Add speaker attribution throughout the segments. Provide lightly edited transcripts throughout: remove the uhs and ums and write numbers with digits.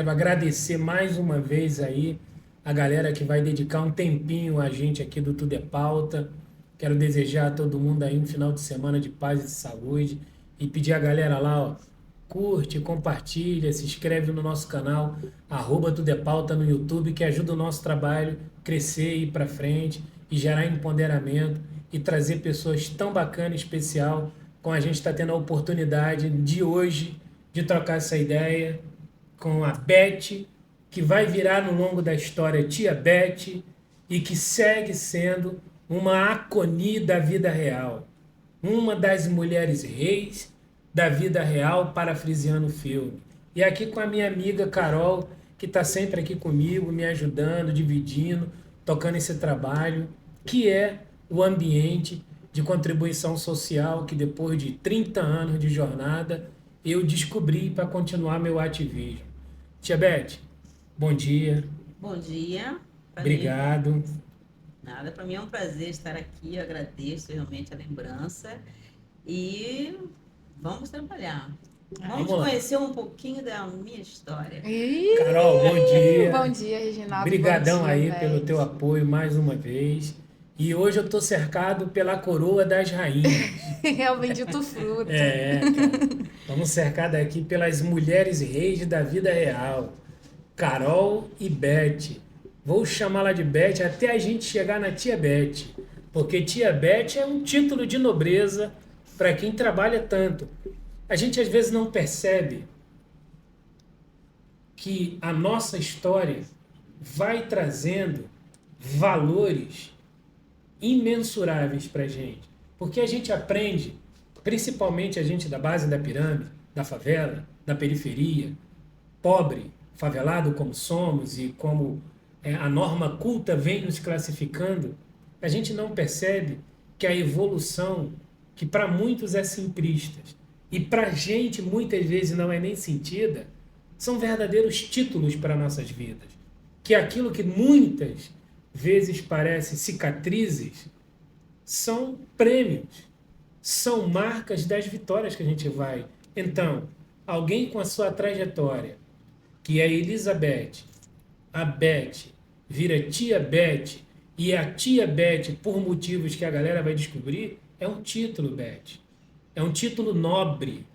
Speaker 1: Quero agradecer mais uma vez aí a galera que vai dedicar um tempinho a gente aqui do Tudo é Pauta. Quero desejar a todo mundo aí um final de semana de paz e de saúde e pedir a galera lá, ó, curte, compartilha, se inscreve no nosso canal, Tudo é Pauta no YouTube, que ajuda o nosso trabalho a crescer, ir para frente e gerar empoderamento e trazer pessoas tão bacanas, especial, como a gente está tendo a oportunidade de hoje de trocar essa ideia com a Beth, que vai virar no longo da história Tia Beth e que segue sendo uma Aconi da vida real, uma das mulheres reis da vida real, parafraseando o filme. E aqui com a minha amiga Carol, que está sempre aqui comigo, me ajudando, dividindo, tocando esse trabalho, que é o ambiente de contribuição social que depois de 30 anos de jornada eu descobri para continuar meu ativismo. Tia Beth, bom dia,
Speaker 2: Bom dia. Para mim,
Speaker 1: obrigado.
Speaker 2: nada. Para mim é um prazer estar aqui. Eu agradeço realmente a lembrança e vamos trabalhar. Vamos
Speaker 1: Vamos lá.
Speaker 2: conhecer um pouquinho da minha história.
Speaker 1: Carol, bom
Speaker 3: Bom
Speaker 1: dia.
Speaker 3: dia, Reginaldo. Bom
Speaker 1: Brigadão
Speaker 3: dia,
Speaker 1: aí pelo teu
Speaker 3: Beth.
Speaker 1: apoio mais uma vez. E hoje eu tô cercado pela coroa das rainhas.
Speaker 3: É o bendito fruto.
Speaker 1: Cara. Vamos cercar daqui pelas mulheres reis da vida real. Carol e Beth. Vou chamá-la de Beth até a gente chegar na Tia Beth. Porque Tia Beth é um título de nobreza para quem trabalha tanto. A gente às vezes não percebe que a nossa história vai trazendo valores imensuráveis para a gente. Porque a gente aprende, principalmente a gente da base da pirâmide, da favela, da periferia, pobre, favelado como somos e como a norma culta vem nos classificando, a gente não percebe que a evolução, que para muitos é simplista e para a gente muitas vezes não é nem sentida, são verdadeiros títulos para nossas vidas. Que aquilo que muitas vezes parece cicatrizes são prêmios, são marcas das vitórias que a gente vai. Então, alguém com a sua trajetória, que é Elizabeth, a Beth, vira Tia Beth, e a Tia Beth, por motivos que a galera vai descobrir, é um título, Beth. É um título nobre.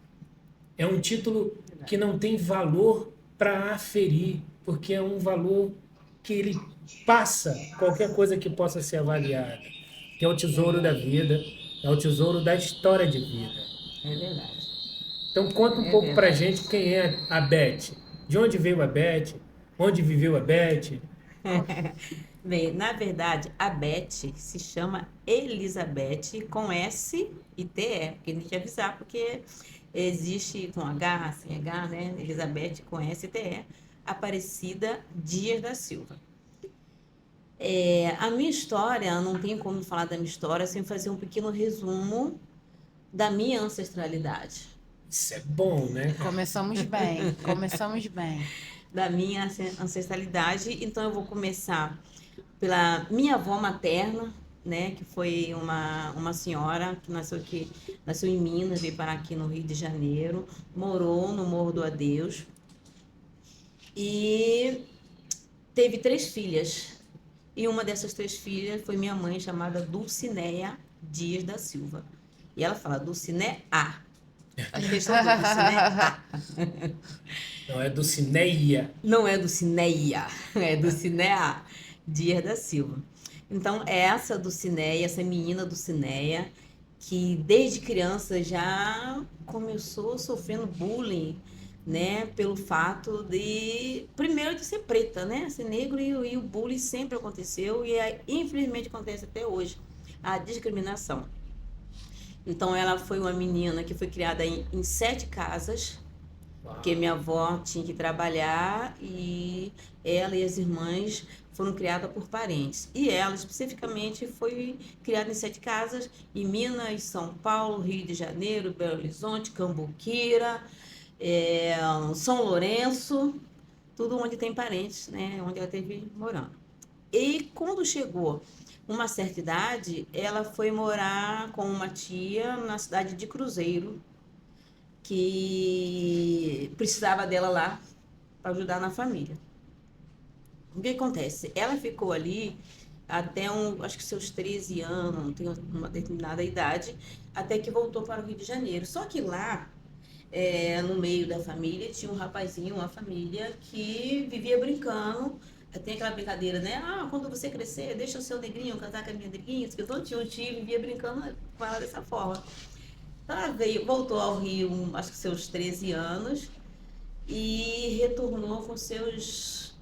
Speaker 1: É um título que não tem valor para aferir, porque é um valor que ele passa qualquer coisa que possa ser avaliada, que é o tesouro da vida, é o tesouro da história de vida.
Speaker 2: É verdade.
Speaker 1: Então conta um
Speaker 2: É
Speaker 1: pouco pra
Speaker 2: verdade.
Speaker 1: gente quem é a Beth, de onde veio a Beth, onde viveu a Beth.
Speaker 2: Bem, na verdade, a Beth se chama Elizabeth com S e T-E, porque a gente ia avisar, porque existe com H, sem H, né? Elizabeth com S e T-E, Aparecida Dias da Silva. A minha história, não tem como falar da minha história sem fazer um pequeno resumo da minha ancestralidade.
Speaker 1: Isso é bom, né, cara?
Speaker 3: Começamos bem, começamos bem.
Speaker 2: Da minha ancestralidade, então eu vou começar pela minha avó materna, né, que foi uma senhora que nasceu em Minas, veio parar aqui no Rio de Janeiro, morou no Morro do Adeus e teve 3 filhas. E uma dessas 3 filhas foi minha mãe, chamada Dulcinéia Dias da Silva. E ela fala Dulcinéa. Faz questão do Dulcinéa.
Speaker 1: Não é do Cineia.
Speaker 2: Não é Dulcinéia, é Dulcinéa Dias da Silva. Então, essa Dulcinéia, essa menina Dulcinéia, que desde criança já começou sofrendo bullying, né, pelo fato de, primeiro, de ser preta, né, ser negro, e o bullying sempre aconteceu, e infelizmente acontece até hoje, a discriminação. Então, ela foi uma menina que foi criada em 7 casas, porque minha avó tinha que trabalhar e ela e as irmãs foram criadas por parentes. E ela, especificamente, foi criada em 7 casas, em Minas, São Paulo, Rio de Janeiro, Belo Horizonte, Cambuquira, São Lourenço, tudo onde tem parentes, né? Onde ela teve morando. E quando chegou uma certa idade, ela foi morar com uma tia na cidade de Cruzeiro, que precisava dela lá, para ajudar na família. O que acontece? Ela ficou ali até acho que seus 13 anos, não tem uma determinada idade, até que voltou para o Rio de Janeiro. Só que lá, no meio da família, tinha um rapazinho, uma família que vivia brincando. Tem aquela brincadeira, né? Ah, quando você crescer, deixa o seu negrinho casar com a minha neguinha. Então tinha um tio e vivia brincando com ela dessa forma. Então ela voltou ao Rio, acho que seus 13 anos, e retornou com seus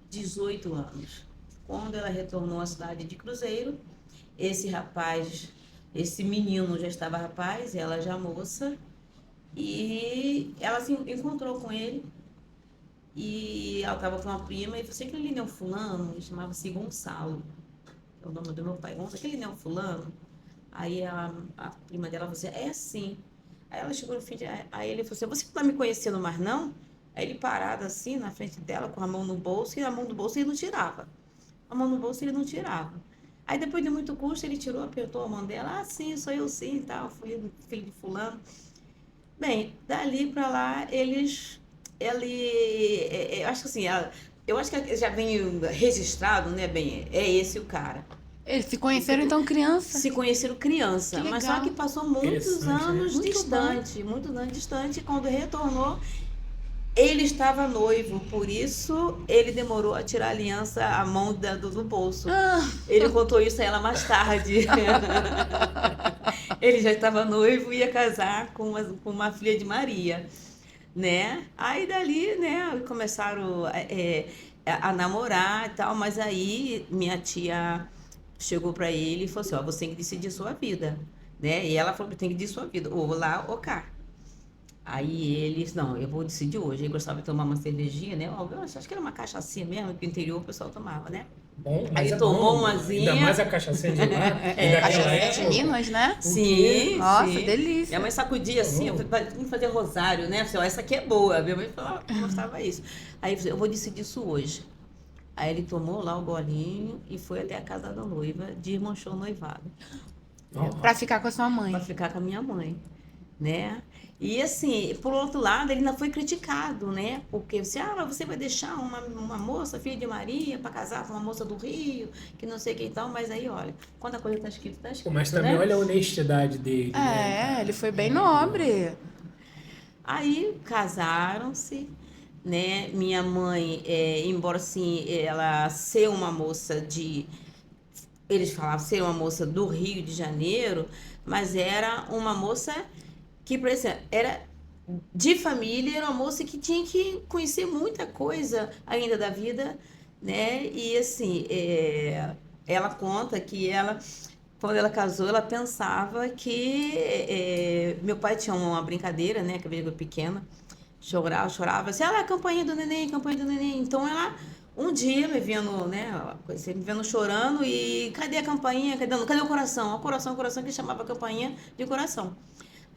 Speaker 2: 18 anos. Quando ela retornou à cidade de Cruzeiro, esse menino já estava rapaz, ela já moça, e ela se encontrou com ele, e ela estava com uma prima, e você que ele não é fulano, chamava-se Gonçalo, é o nome do meu pai, aquele não é fulano. Aí a prima dela falou assim, é sim. Aí ela chegou no fim, aí ele falou assim, você não está me conhecendo mais não? Aí ele parado assim, na frente dela, com a mão no bolso, e a mão do bolso ele não tirava. A mão no bolso ele não tirava. Aí depois de muito custo, ele tirou, apertou a mão dela, ah, sim, sou eu sim, e tal, fui filho de fulano. Bem, dali para lá, eu acho que assim, eu acho que já vem registrado, né, bem, é esse o cara.
Speaker 3: Eles se conheceram então criança?
Speaker 2: Se conheceram criança, mas só que passou muitos anos distante, muitos anos distante, quando retornou, ele estava noivo, por isso ele demorou a tirar a aliança, a mão do bolso. Ele contou isso a ela mais tarde. Ele já estava noivo e ia casar com uma filha de Maria, né? Aí dali, né, começaram a namorar e tal, mas aí minha tia chegou para ele e falou assim, ó, você tem que decidir sua vida, né? E ela falou, tem que decidir sua vida, ou lá ou cá. Aí ele disse, não, eu vou decidir hoje. Ele gostava de tomar uma cervejinha, né? Eu acho que era uma cachaçinha mesmo, que no interior o pessoal tomava, né?
Speaker 1: Bom, mas
Speaker 2: aí tomou
Speaker 1: bom,
Speaker 2: umazinha.
Speaker 1: Ainda mais a cachaçinha de lá.
Speaker 3: Cachaça de Minas, né?
Speaker 2: Sim,
Speaker 3: nossa,
Speaker 2: sim.
Speaker 3: delícia.
Speaker 2: Minha mãe sacudia assim, eu fazer rosário, né? Falei, essa aqui é boa. Minha mãe falou, gostava isso. Aí eu falei, eu vou decidir isso hoje. Aí ele tomou lá o golinho e foi até a casa da noiva, desmanchou o noivado.
Speaker 3: Pra ficar com a sua mãe.
Speaker 2: Pra ficar com a minha mãe, né? E assim, por outro lado, ele ainda foi criticado, né? Porque você vai deixar uma moça, filha de Maria, para casar com uma moça do Rio, que não sei quem tal, mas aí, olha, quando a coisa tá escrita, tá escrita.
Speaker 1: Mas também, né? Olha a honestidade dele. Né?
Speaker 3: Ele foi bem nobre.
Speaker 2: Aí casaram-se, né? Minha mãe, embora assim, ela ser uma moça eles falavam ser uma moça do Rio de Janeiro, mas era uma moça que, por exemplo, era de família, era uma moça que tinha que conhecer muita coisa ainda da vida, né? E assim, ela conta que quando ela casou, ela pensava que meu pai tinha uma brincadeira, né? Que eu era pequena, chorava assim, a campainha do neném, campainha do neném. Então ela um dia me vendo, né, me vendo chorando e cadê a campainha? Cadê o coração? O coração que chamava a campainha de coração.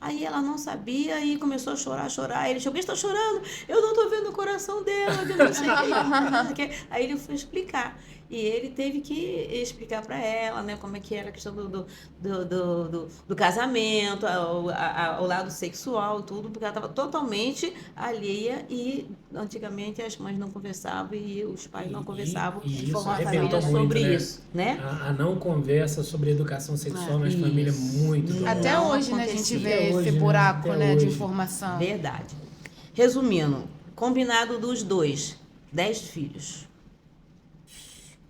Speaker 2: Aí ela não sabia e começou a chorar. Ele chegou, está chorando? Eu não estou vendo o coração dela, eu não sei o que. Aí ele foi explicar. E ele teve que explicar para ela, né, como é que era a questão do casamento, o lado sexual, tudo, porque ela estava totalmente alheia e antigamente as mães não conversavam e os pais não conversavam
Speaker 1: e
Speaker 2: com a família sobre isso, né?
Speaker 1: A não conversa sobre educação sexual nas famílias muito.
Speaker 3: Até hoje, né, a gente vê esse buraco, né, de informação.
Speaker 2: Verdade. Resumindo, combinado dos dois, 10 filhos.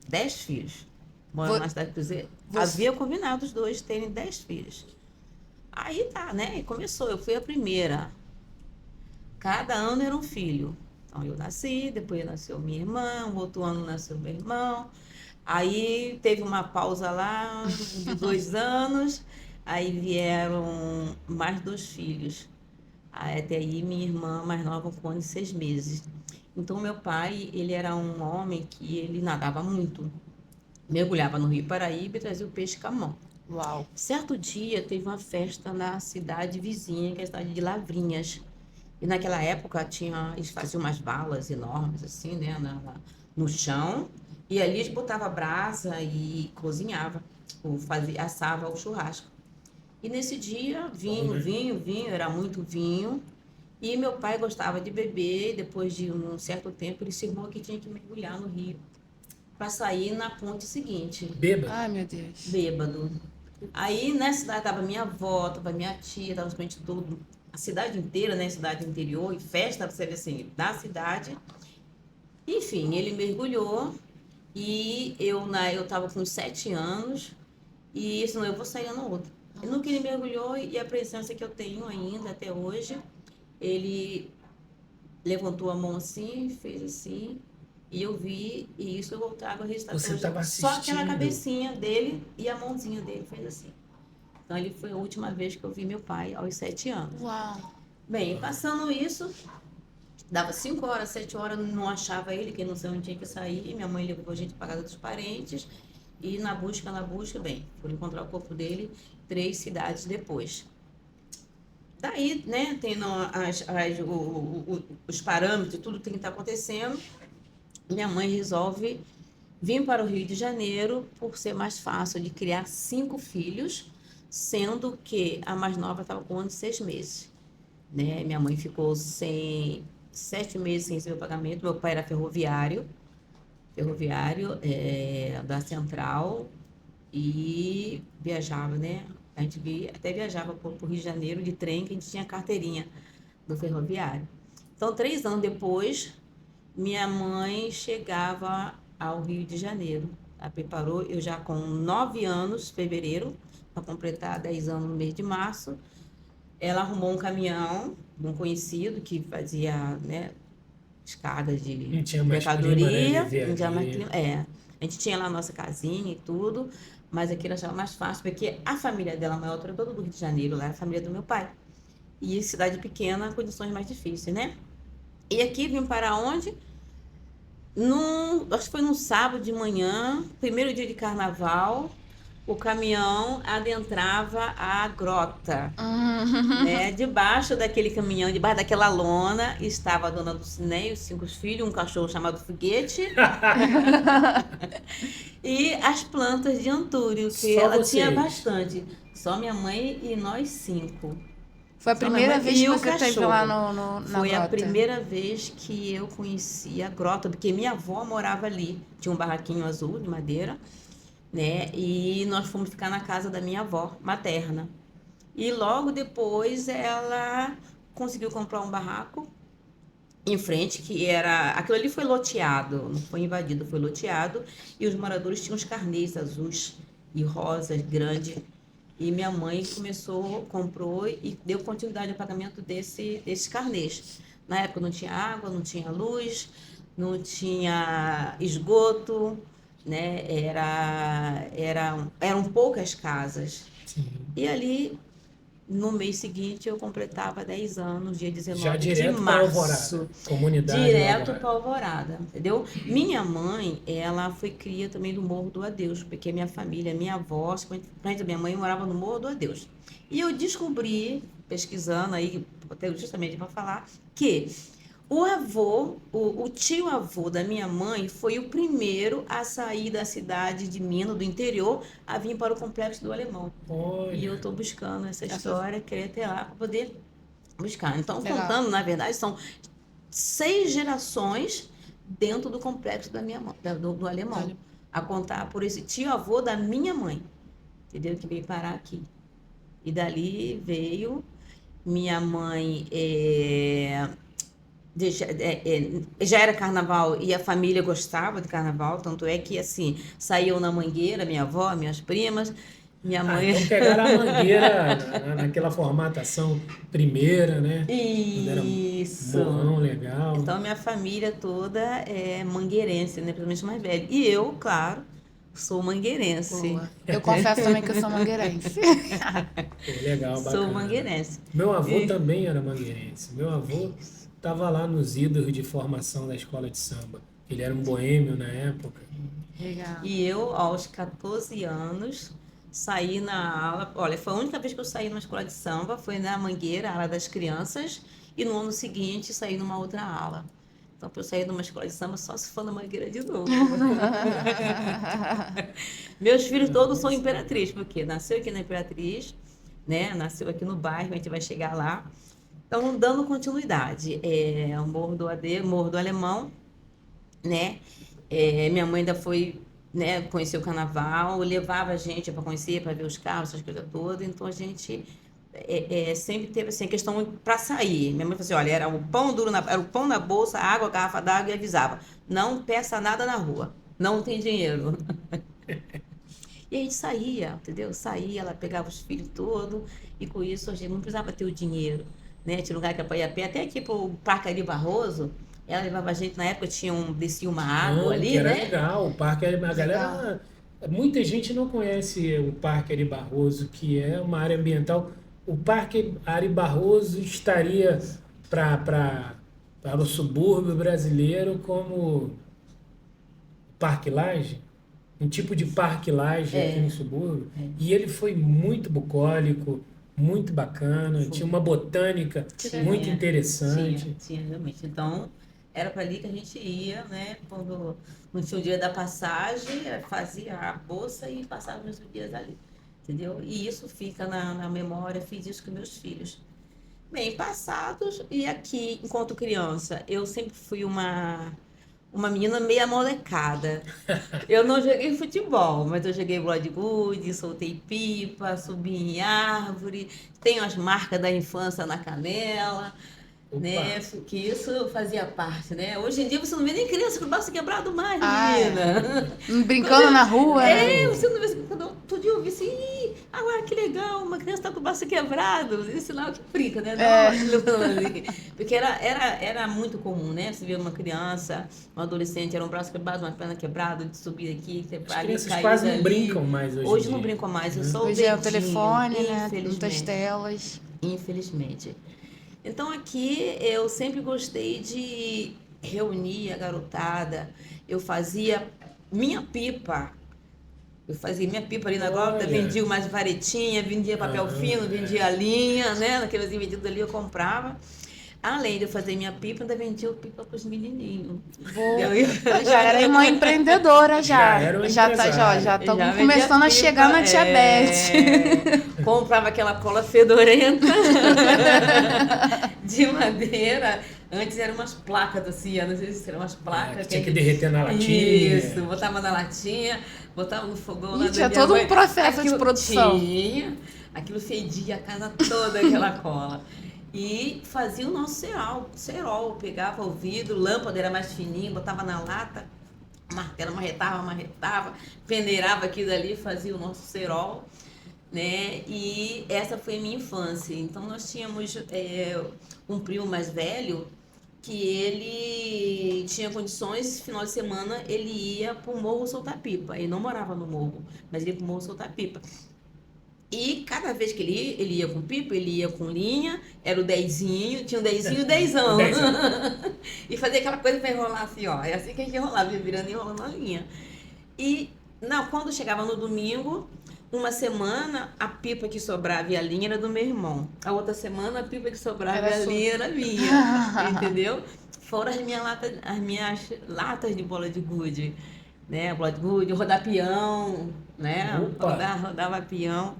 Speaker 2: 10 filhos. Morando na cidade de Cruzeiro. Havia combinado os dois terem 10 filhos. Aí tá, né? E começou. Eu fui a primeira. Cada ano era um filho. Então eu nasci, depois nasceu minha irmã, outro ano nasceu meu irmão. Aí teve uma pausa lá de 2 anos. Aí vieram mais 2 filhos. Até aí minha irmã mais nova com 1 ano e 6 meses. Então, meu pai, ele era um homem que ele nadava muito. Mergulhava no Rio Paraíba e trazia o peixe com a mão.
Speaker 3: Uau!
Speaker 2: Certo dia, teve uma festa na cidade vizinha, que é a cidade de Lavrinhas. E naquela época, eles faziam umas balas enormes, assim, né, no chão. E ali eles botavam brasa e cozinhava, assava o churrasco. E nesse dia, vinho, era muito vinho. E meu pai gostava de beber, e depois de um certo tempo ele cismou que tinha que mergulhar no rio para sair na ponte seguinte,
Speaker 1: Bêbado.
Speaker 3: Ai, meu Deus.
Speaker 2: bêbado. Aí nessa cidade tava minha avó, tava minha tia, tava praticamente tudo, a cidade inteira, né, cidade interior, e festa, você vê assim, da cidade. Enfim, ele mergulhou e eu tava com 7 anos e senão eu vou sair na outra. E no que ele mergulhou, e a presença que eu tenho ainda até hoje, ele levantou a mão assim, fez assim, e eu vi, e isso eu trago a registrar
Speaker 1: Você
Speaker 2: até
Speaker 1: estava
Speaker 2: hoje. Só aquela
Speaker 1: assistindo.
Speaker 2: cabecinha dele e a mãozinha dele fez assim. Então, ele foi a última vez que eu vi meu pai, aos 7 anos.
Speaker 3: Uau.
Speaker 2: Bem, passando isso, dava 5 horas, 7 horas, não achava ele, que não sei onde tinha que sair. Minha mãe levou a gente para casa dos parentes. E na busca, bem, foram encontrar o corpo dele 3 cidades depois. Daí, né, tendo os parâmetros, tudo tem que estar acontecendo, minha mãe resolve vir para o Rio de Janeiro por ser mais fácil de criar 5 filhos, sendo que a mais nova estava com 1 ano e 6 meses. Né? Minha mãe ficou 7 meses sem receber o pagamento. Meu pai era ferroviário da Central, e viajava, né? A gente até viajava para o Rio de Janeiro de trem, que a gente tinha carteirinha do ferroviário. Então, 3 anos depois, minha mãe chegava ao Rio de Janeiro. Ela preparou, eu já com 9 anos, fevereiro, para completar 10 anos no mês de março. Ela arrumou um caminhão de um conhecido que fazia, né, descargas de
Speaker 1: Não tinha mais
Speaker 2: mercadoria.
Speaker 1: clima, né?
Speaker 2: Não tinha mais clima, a gente tinha lá a nossa casinha e tudo, mas aquilo eu achava mais fácil, porque a família dela maior era toda do Rio de Janeiro, lá era a família do meu pai. E cidade pequena, condições mais difíceis, né? E aqui vim para onde? Acho que foi num sábado de manhã, primeiro dia de carnaval, o caminhão adentrava a grota. Né? Debaixo daquele caminhão, debaixo daquela lona, estava a dona Dulcinea e os 5 filhos, um cachorro chamado Foguete e as plantas de antúrio, que
Speaker 1: Só
Speaker 2: ela
Speaker 1: vocês.
Speaker 2: tinha bastante. Só minha mãe e nós 5.
Speaker 3: Foi a
Speaker 2: Só
Speaker 3: primeira
Speaker 2: minha mãe
Speaker 3: vez
Speaker 2: e
Speaker 3: que
Speaker 2: o
Speaker 3: você esteve
Speaker 2: cachorro.
Speaker 3: lá na
Speaker 2: Foi a
Speaker 3: grota.
Speaker 2: primeira vez que eu conheci a grota, porque minha avó morava ali. Tinha um barraquinho azul de madeira, né? E nós fomos ficar na casa da minha avó materna. E logo depois ela conseguiu comprar um barraco em frente, que era... Aquilo ali foi loteado, não foi invadido, foi loteado. E os moradores tinham os carnês azuis e rosas grandes. E minha mãe comprou e deu continuidade ao pagamento desses carnês. Na época não tinha água, não tinha luz, não tinha esgoto, né? Eram poucas casas.
Speaker 1: Sim.
Speaker 2: E ali, no mês seguinte, eu completava 10 anos, dia 19
Speaker 1: Já
Speaker 2: de
Speaker 1: direto para
Speaker 2: março.
Speaker 1: Alvorada. Comunidade
Speaker 2: Direto
Speaker 1: Alvorada.
Speaker 2: para Alvorada, entendeu? Minha mãe, ela foi cria também do Morro do Adeus, porque minha família, minha avó, minha mãe morava no Morro do Adeus. E eu descobri, pesquisando aí, até justamente para falar, que o tio-avô da minha mãe foi o primeiro a sair da cidade de Minas, do interior, a vir para o Complexo do Alemão.
Speaker 1: Olha.
Speaker 2: E eu estou buscando essa história, queria ter lá para poder buscar. Então,
Speaker 3: Legal.
Speaker 2: contando, na verdade, são 6 gerações dentro do complexo da minha mãe, do alemão. A contar por esse tio-avô da minha mãe, entendeu? Que veio parar aqui. E dali veio minha mãe. Já era carnaval e a família gostava de carnaval, tanto é que assim saíam na Mangueira, minha avó, minhas primas, minha mãe.
Speaker 1: Então pegaram a Mangueira naquela formatação primeira, né?
Speaker 2: Isso.
Speaker 1: Quando era morrão legal.
Speaker 2: Então minha família toda é mangueirense, né? Principalmente mais velha. E eu, claro, sou mangueirense.
Speaker 3: Boa. Eu confesso também que eu sou mangueirense.
Speaker 1: Pô, legal, bacana.
Speaker 2: Sou mangueirense.
Speaker 1: Meu avô também era mangueirense. Meu avô estava lá nos ídolos de formação da escola de samba. Ele era um boêmio na época.
Speaker 3: Legal.
Speaker 2: E eu, aos 14 anos, saí na ala. Olha, foi a única vez que eu saí numa escola de samba, foi na Mangueira, a ala das crianças, e no ano seguinte saí numa outra ala. Então, para eu sair numa escola de samba, só se for na Mangueira de novo. Meus filhos todos são Imperatriz, porque nasceu aqui na Imperatriz, né? Nasceu aqui no bairro, a gente vai chegar lá. Então, dando continuidade, o Morro do Alemão, né? Minha mãe ainda foi, né, conhecer o carnaval, levava a gente para conhecer, para ver os carros, essas coisas todas. Então, a gente sempre teve assim, a questão para sair. Minha mãe falou assim: olha, era o pão duro, era o pão na bolsa, água, garrafa d'água, e avisava: não peça nada na rua, não tem dinheiro. E a gente saía, entendeu? Saía, ela pegava os filhos todos, e com isso a gente não precisava ter o dinheiro, né? Tinha lugar que para ir a pé, até aqui pro Parque Ari Barroso, ela levava a gente, na época descia uma água ali,
Speaker 1: que era
Speaker 2: né?
Speaker 1: legal, o Parque Ari, a galera, muita gente não conhece o Parque Ari Barroso, que é uma área ambiental. O Parque Ari Barroso estaria para o subúrbio brasileiro como Parque Lage, um tipo de Parque Lage aqui no subúrbio. E ele foi muito bucólico, muito bacana, tinha uma botânica muito interessante.
Speaker 2: Tinha realmente. Então, era para ali que a gente ia, né? Quando não tinha o dia da passagem, fazia a bolsa e passava os dias ali. Entendeu? E isso fica na memória, fiz isso com meus filhos. Bem, passados, e aqui, enquanto criança, eu sempre fui uma menina meia molecada. Eu não joguei futebol, mas eu joguei bola de gude, soltei pipa, subi em árvore, tenho as marcas da infância na canela. Né? Que isso fazia parte, né? Hoje em dia você não vê nem criança com o braço quebrado mais, menina.
Speaker 3: Brincando na rua, né?
Speaker 2: Você não vê, todo dia eu vi assim, agora que legal, uma criança tá com o braço quebrado, esse sinal que brinca, né? Porque era muito comum, né? Você vê uma criança, um adolescente, era um braço quebrado, uma perna quebrada, de subir aqui,
Speaker 1: as crianças quase não brincam mais hoje em dia.
Speaker 2: Hoje não brincam mais, eu só o
Speaker 3: dedinho. Hoje é o telefone, né?
Speaker 2: Infelizmente.
Speaker 3: Muitas telas.
Speaker 2: Infelizmente. Então aqui eu sempre gostei de reunir a garotada. Eu fazia minha pipa. Ali na grota, vendia umas varetinhas, vendia papel fino, vendia linha, né? Naqueles vendidos ali eu comprava. Além de eu fazer minha pipa, ainda vendia pipa para os menininhos.
Speaker 3: Já era uma empreendedora, já. Já estão começando a chegar na diabetes.
Speaker 2: Comprava aquela cola fedorenta de madeira. Antes eram umas placas assim, não sei se eram umas placas.
Speaker 1: Tinha que derreter na latinha.
Speaker 2: Isso, botava na latinha, botava no fogão lá.
Speaker 3: E tinha todo um processo de produção.
Speaker 2: Aquilo fedia a casa toda, aquela cola. E fazia o nosso cerol. Pegava o vidro, lâmpada era mais fininha, botava na lata, martelo, marretava, peneirava aquilo ali, fazia o nosso cerol, né? E essa foi a minha infância. Então nós tínhamos um primo mais velho que ele tinha condições, final de semana ele ia pro morro soltar pipa. Ele não morava no morro, mas ele ia pro morro soltar pipa. E cada vez que ele ia com pipa, ele ia com linha, era o dezinho, tinha o dezinho e o dezão. E fazia aquela coisa para enrolar assim, ó. É assim que a gente enrolava, virando e enrolando a linha. E quando chegava no domingo, uma semana a pipa que sobrava e a linha era do meu irmão. A outra semana a pipa que sobrava e a linha era minha. Entendeu? Fora as minhas latas de bola de gude. Né? Bola de gude, rodar peão, né? Rodava peão.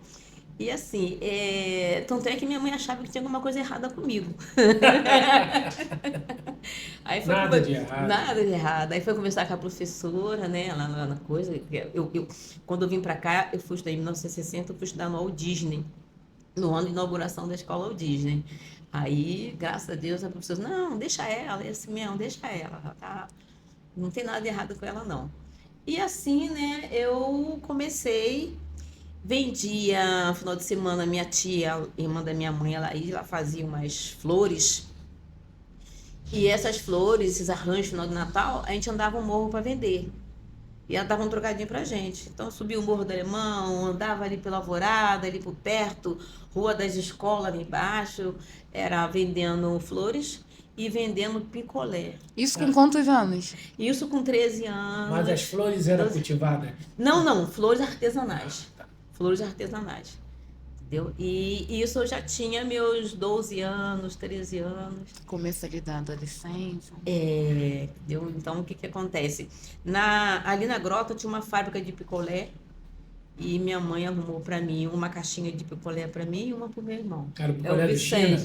Speaker 2: E assim, tanto é que minha mãe achava que tinha alguma coisa errada comigo. Aí foi
Speaker 1: Nada de errado.
Speaker 2: Nada de errado. Aí foi conversar com a professora, né? Lá na coisa. Quando eu vim pra cá, eu fui estudar em 1960, eu fui estudar no Walt Disney, no ano de inauguração da escola Walt Disney. Aí, graças a Deus, a professora, não, deixa ela, é assim mesmo, deixa ela. Tá? Não tem nada de errado com ela, não. E assim, né, eu comecei, vendia no final de semana, minha tia, irmã da minha mãe, ela fazia umas flores. E essas flores, esses arranjos no final de Natal, a gente andava o morro para vender. E ela dava um trocadinho pra gente. Então, eu subia o Morro do Alemão, andava ali pela Alvorada, ali por perto, Rua das Escolas ali embaixo, era vendendo flores e vendendo picolé.
Speaker 3: Isso com quantos anos?
Speaker 2: Isso com 13 anos.
Speaker 1: Mas as flores eram cultivadas?
Speaker 2: Não, flores artesanais. Flores artesanais. Entendeu? E isso eu já tinha meus 12 anos, 13 anos.
Speaker 3: Começo ali da adolescência.
Speaker 2: Entendeu? Então, o que acontece? Ali na Grota tinha uma fábrica de picolé E minha mãe arrumou para mim uma caixinha de picolé para mim e uma para o meu irmão.
Speaker 1: Era o picolé do China?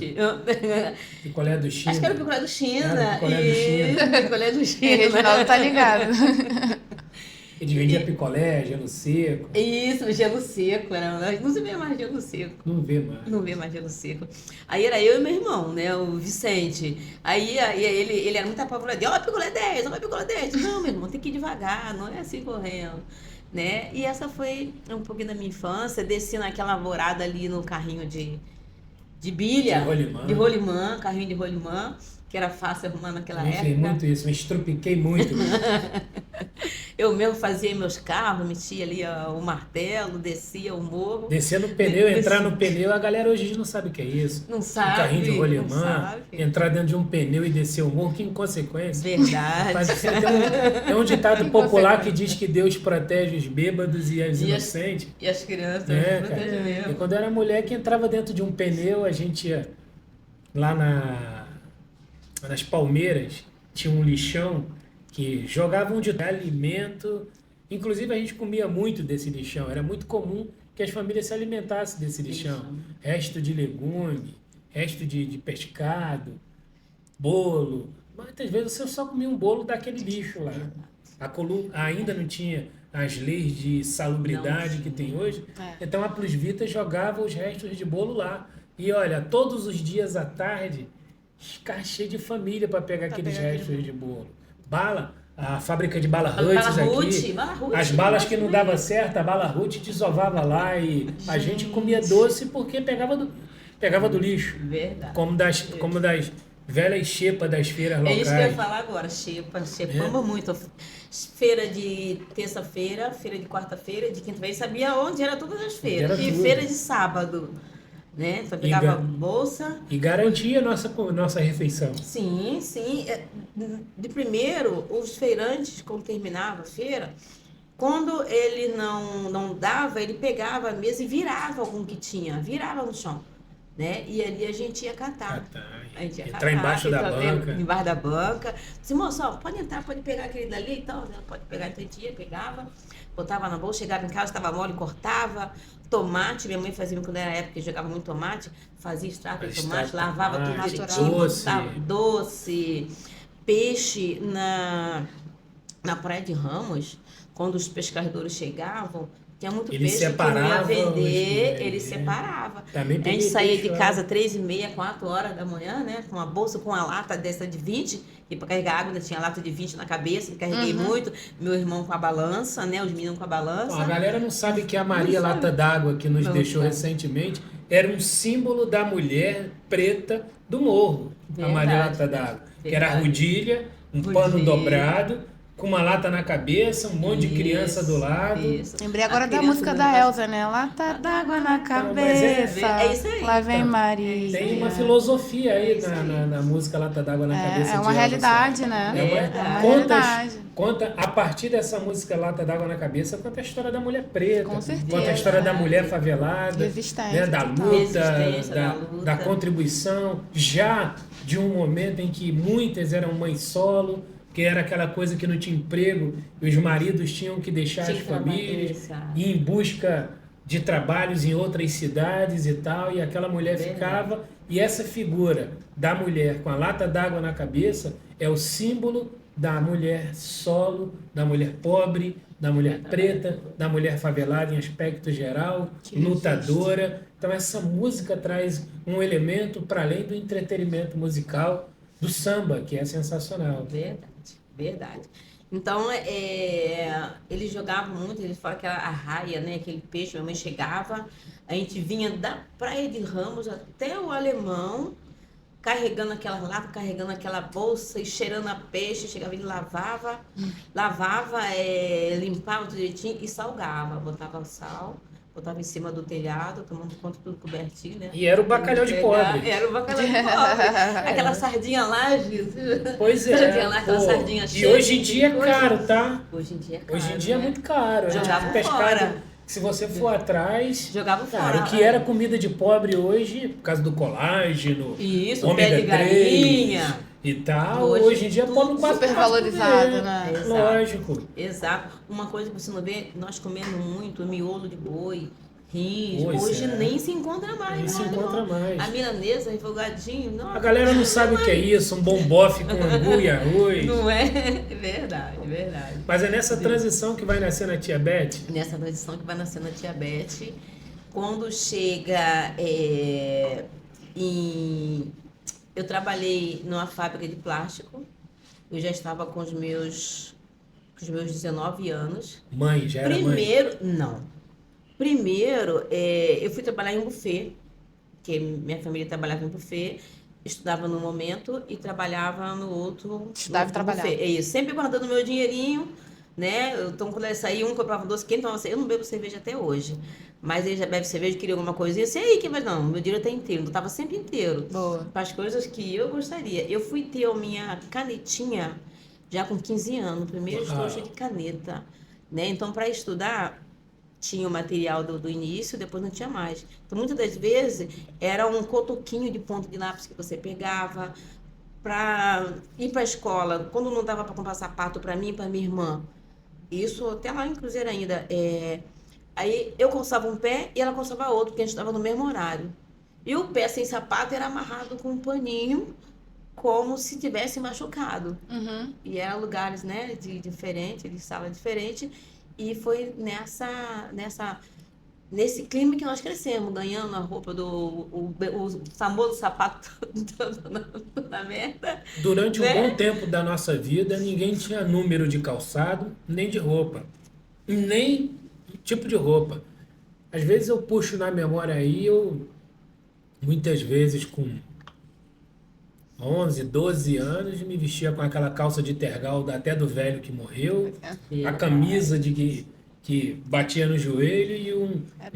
Speaker 1: Picolé do China?
Speaker 2: Acho que era o picolé do China.
Speaker 1: Era o picolé do China.
Speaker 2: Picolé do China.
Speaker 3: Reginaldo tá ligado.
Speaker 1: Ele vendia picolé, gelo seco.
Speaker 2: Isso, gelo seco. Não se vê mais gelo seco.
Speaker 1: Não vê mais.
Speaker 2: Não vê mais gelo seco. Aí era eu e meu irmão, né? O Vicente. Aí ele era muito apavorado. Ó, picolé 10, ó, picolé 10. Não, meu irmão, tem que ir devagar, não é assim correndo. Né? E essa foi um pouquinho da minha infância. Desci naquela alvorada ali no carrinho de bilha. De rolimã, carrinho de rolimã. Que era fácil arrumar naquela época.
Speaker 1: Eu fiz muito isso, me estrupiquei muito.
Speaker 2: Eu mesmo fazia meus carros, metia ali o martelo, descia o morro.
Speaker 1: Descer no pneu, entrar no pneu, a galera hoje não sabe o que é isso.
Speaker 2: Não sabe.
Speaker 1: Um carrinho de rolimã, entrar dentro de um pneu e descer o morro, que inconsequência.
Speaker 2: Verdade.
Speaker 1: Tem um ditado popular que diz que Deus protege os bêbados e os inocentes.
Speaker 2: E as crianças.
Speaker 1: E quando eu era mulher que entrava dentro de um pneu, a gente ia lá nas palmeiras, tinha um lixão que jogavam de alimento. Inclusive, a gente comia muito desse lixão. Era muito comum que as famílias se alimentassem desse lixão. Resto de legume, resto de pescado, bolo. Muitas vezes você só comia um bolo daquele lixo lá. Ainda não tinha as leis de salubridade que tem hoje. Então, a Plus Vita jogava os restos de bolo lá. E, olha, todos os dias à tarde, ficar cheio de família para pegar aqueles restos de bolo. A fábrica de bala Ruth aqui, as balas que não dava certo, a bala Ruth desovava lá e a gente comia doce porque pegava do lixo.
Speaker 2: Verdade.
Speaker 1: Como das velhas xepas das feiras locais.
Speaker 2: É isso que eu ia falar agora, xepamos muito. Feira de terça-feira, feira de quarta-feira, de quinta-feira, sabia onde era todas as feiras. E feira de sábado. Né? Só pegava a bolsa.
Speaker 1: E garantia a nossa refeição.
Speaker 2: Sim, sim. De primeiro, os feirantes, quando terminava a feira, quando ele não dava, ele pegava a mesa e virava com o que tinha, virava no chão. Né? E ali a gente ia catar.
Speaker 1: Entrar embaixo da banca.
Speaker 2: Embaixo da banca. Disse, moço, pode entrar, pode pegar aquele dali e tal. Pode pegar, então a gente ia, pegava, botava na bolsa, chegava em casa, estava mole, cortava. Tomate, minha mãe fazia quando era época que jogava muito tomate, fazia extrato de tomate, lavava tudo direitinho, botava doce, peixe na praia de Ramos, quando os pescadores chegavam, tinha muito peixe que não ia vender, ele separava. A gente saía de casa 3h30, 4 horas da manhã, né? Com uma bolsa, com uma lata dessa de 20, e para carregar água, ainda tinha lata de 20 na cabeça, carreguei muito. Meu irmão com a balança, né? Os meninos com a balança.
Speaker 1: A galera não sabe que a Maria Lata d'Água, que nos deixou recentemente, era um símbolo da mulher preta do morro. A Maria Lata d'Água. Que era a rodilha, pano dobrado, com uma lata na cabeça, um monte de criança do lado.
Speaker 3: Lembrei agora da música da Elza, né? Lata d'água na cabeça.
Speaker 2: É isso aí.
Speaker 3: Lá vem Maria.
Speaker 1: Tem uma filosofia aí na música Lata d'Água na cabeça.
Speaker 3: É uma realidade, né?
Speaker 1: Conta, a partir dessa música Lata d'Água na cabeça, conta a história da mulher preta.
Speaker 3: Com certeza.
Speaker 1: Conta a história da mulher favelada.
Speaker 3: Resistência,
Speaker 1: né? Da luta, da contribuição. Já de um momento em que muitas eram mães solo, que era aquela coisa que não tinha emprego, e os maridos tinham que deixar as famílias, ir em busca de trabalhos em outras cidades e tal, e aquela mulher ficava, e essa figura da mulher com a lata d'água na cabeça é o símbolo da mulher solo, da mulher pobre, da mulher preta, da mulher favelada em aspecto geral, lutadora. Então essa música traz um elemento para além do entretenimento musical do samba, que é sensacional.
Speaker 2: Verdade. Então, eles jogavam muito, eles falam que a raia, né, aquele peixe, minha mãe chegava, a gente vinha da Praia de Ramos até o Alemão, carregando aquela lata, carregando aquela bolsa e cheirando a peixe, chegava e lavava, limpava tudo direitinho e salgava, botava sal. Botava em cima do telhado, tomando conta tudo cobertinho, né?
Speaker 1: E era o bacalhau de pobre.
Speaker 2: Era o bacalhau de pobre. Aquela sardinha lá, Jesus.
Speaker 1: Pois é.
Speaker 2: Sardinha lá, aquela sardinha cheia.
Speaker 1: E hoje em dia é caro, tá?
Speaker 2: Hoje em dia é caro.
Speaker 1: Hoje em dia é muito caro.
Speaker 2: Jogava
Speaker 1: pescado, se você for atrás...
Speaker 2: Jogava
Speaker 1: cara,
Speaker 2: fora.
Speaker 1: O que era comida de pobre hoje, por causa do colágeno,
Speaker 2: isso, pé de galinha.
Speaker 1: E tá, hoje em dia, pode quase
Speaker 3: super valorizado, né?
Speaker 2: Exato.
Speaker 1: Lógico.
Speaker 2: Exato. Uma coisa que você não vê, nós comendo muito miolo de boi, rins,
Speaker 1: Pois
Speaker 2: hoje
Speaker 1: é.
Speaker 2: nem se encontra mais.
Speaker 1: Nem se encontra mais.
Speaker 2: A milanesa, refogadinho, não.
Speaker 1: A galera não sabe o que é isso, um bom bofe com angu e arroz.
Speaker 2: Não é? É verdade, é verdade.
Speaker 1: Mas é nessa transição que vai nascer na Tia Beth?
Speaker 2: Nessa transição que vai nascer na Tia Beth, quando chega Eu trabalhei numa fábrica de plástico, eu já estava com os meus 19 anos.
Speaker 1: Mãe, já era
Speaker 2: Primeiro, não. Primeiro, eu fui trabalhar em um buffet, porque minha família trabalhava em buffet, estudava num momento e trabalhava no outro.
Speaker 3: Estudava e trabalhava.
Speaker 2: Buffet. É isso, sempre guardando meu dinheirinho, né? Então, quando eu saía, um comprava doce quente, então eu não bebo cerveja até hoje. Mas ele já bebe cerveja, queria alguma coisinha, sei aí que vai não, meu dinheiro tá inteiro, eu tava sempre inteiro.
Speaker 3: Boa.
Speaker 2: Para as coisas que eu gostaria. Eu fui ter a minha canetinha já com 15 anos, primeiro estojo de caneta, né? Então, para estudar, tinha o material do início, depois não tinha mais. Então, muitas das vezes, era um cotoquinho de ponta de lápis que você pegava para ir para a escola. Quando não dava para comprar sapato para mim e para minha irmã, isso até lá em Cruzeiro ainda, aí eu calçava um pé e ela calçava outro, porque a gente estava no mesmo horário. E o pé sem sapato era amarrado com um paninho, como se tivesse machucado.
Speaker 3: Uhum.
Speaker 2: E eram lugares, né, de sala diferente. E foi nesse clima que nós crescemos, ganhando a roupa o famoso sapato da merda.
Speaker 1: Durante
Speaker 2: né?
Speaker 1: um bom tempo da nossa vida, ninguém tinha número de calçado, nem de roupa. Nem tipo de roupa. Às vezes eu puxo na memória aí, muitas vezes com 11, 12 anos, me vestia com aquela calça de tergal até do velho que morreu, a camisa que batia no joelho e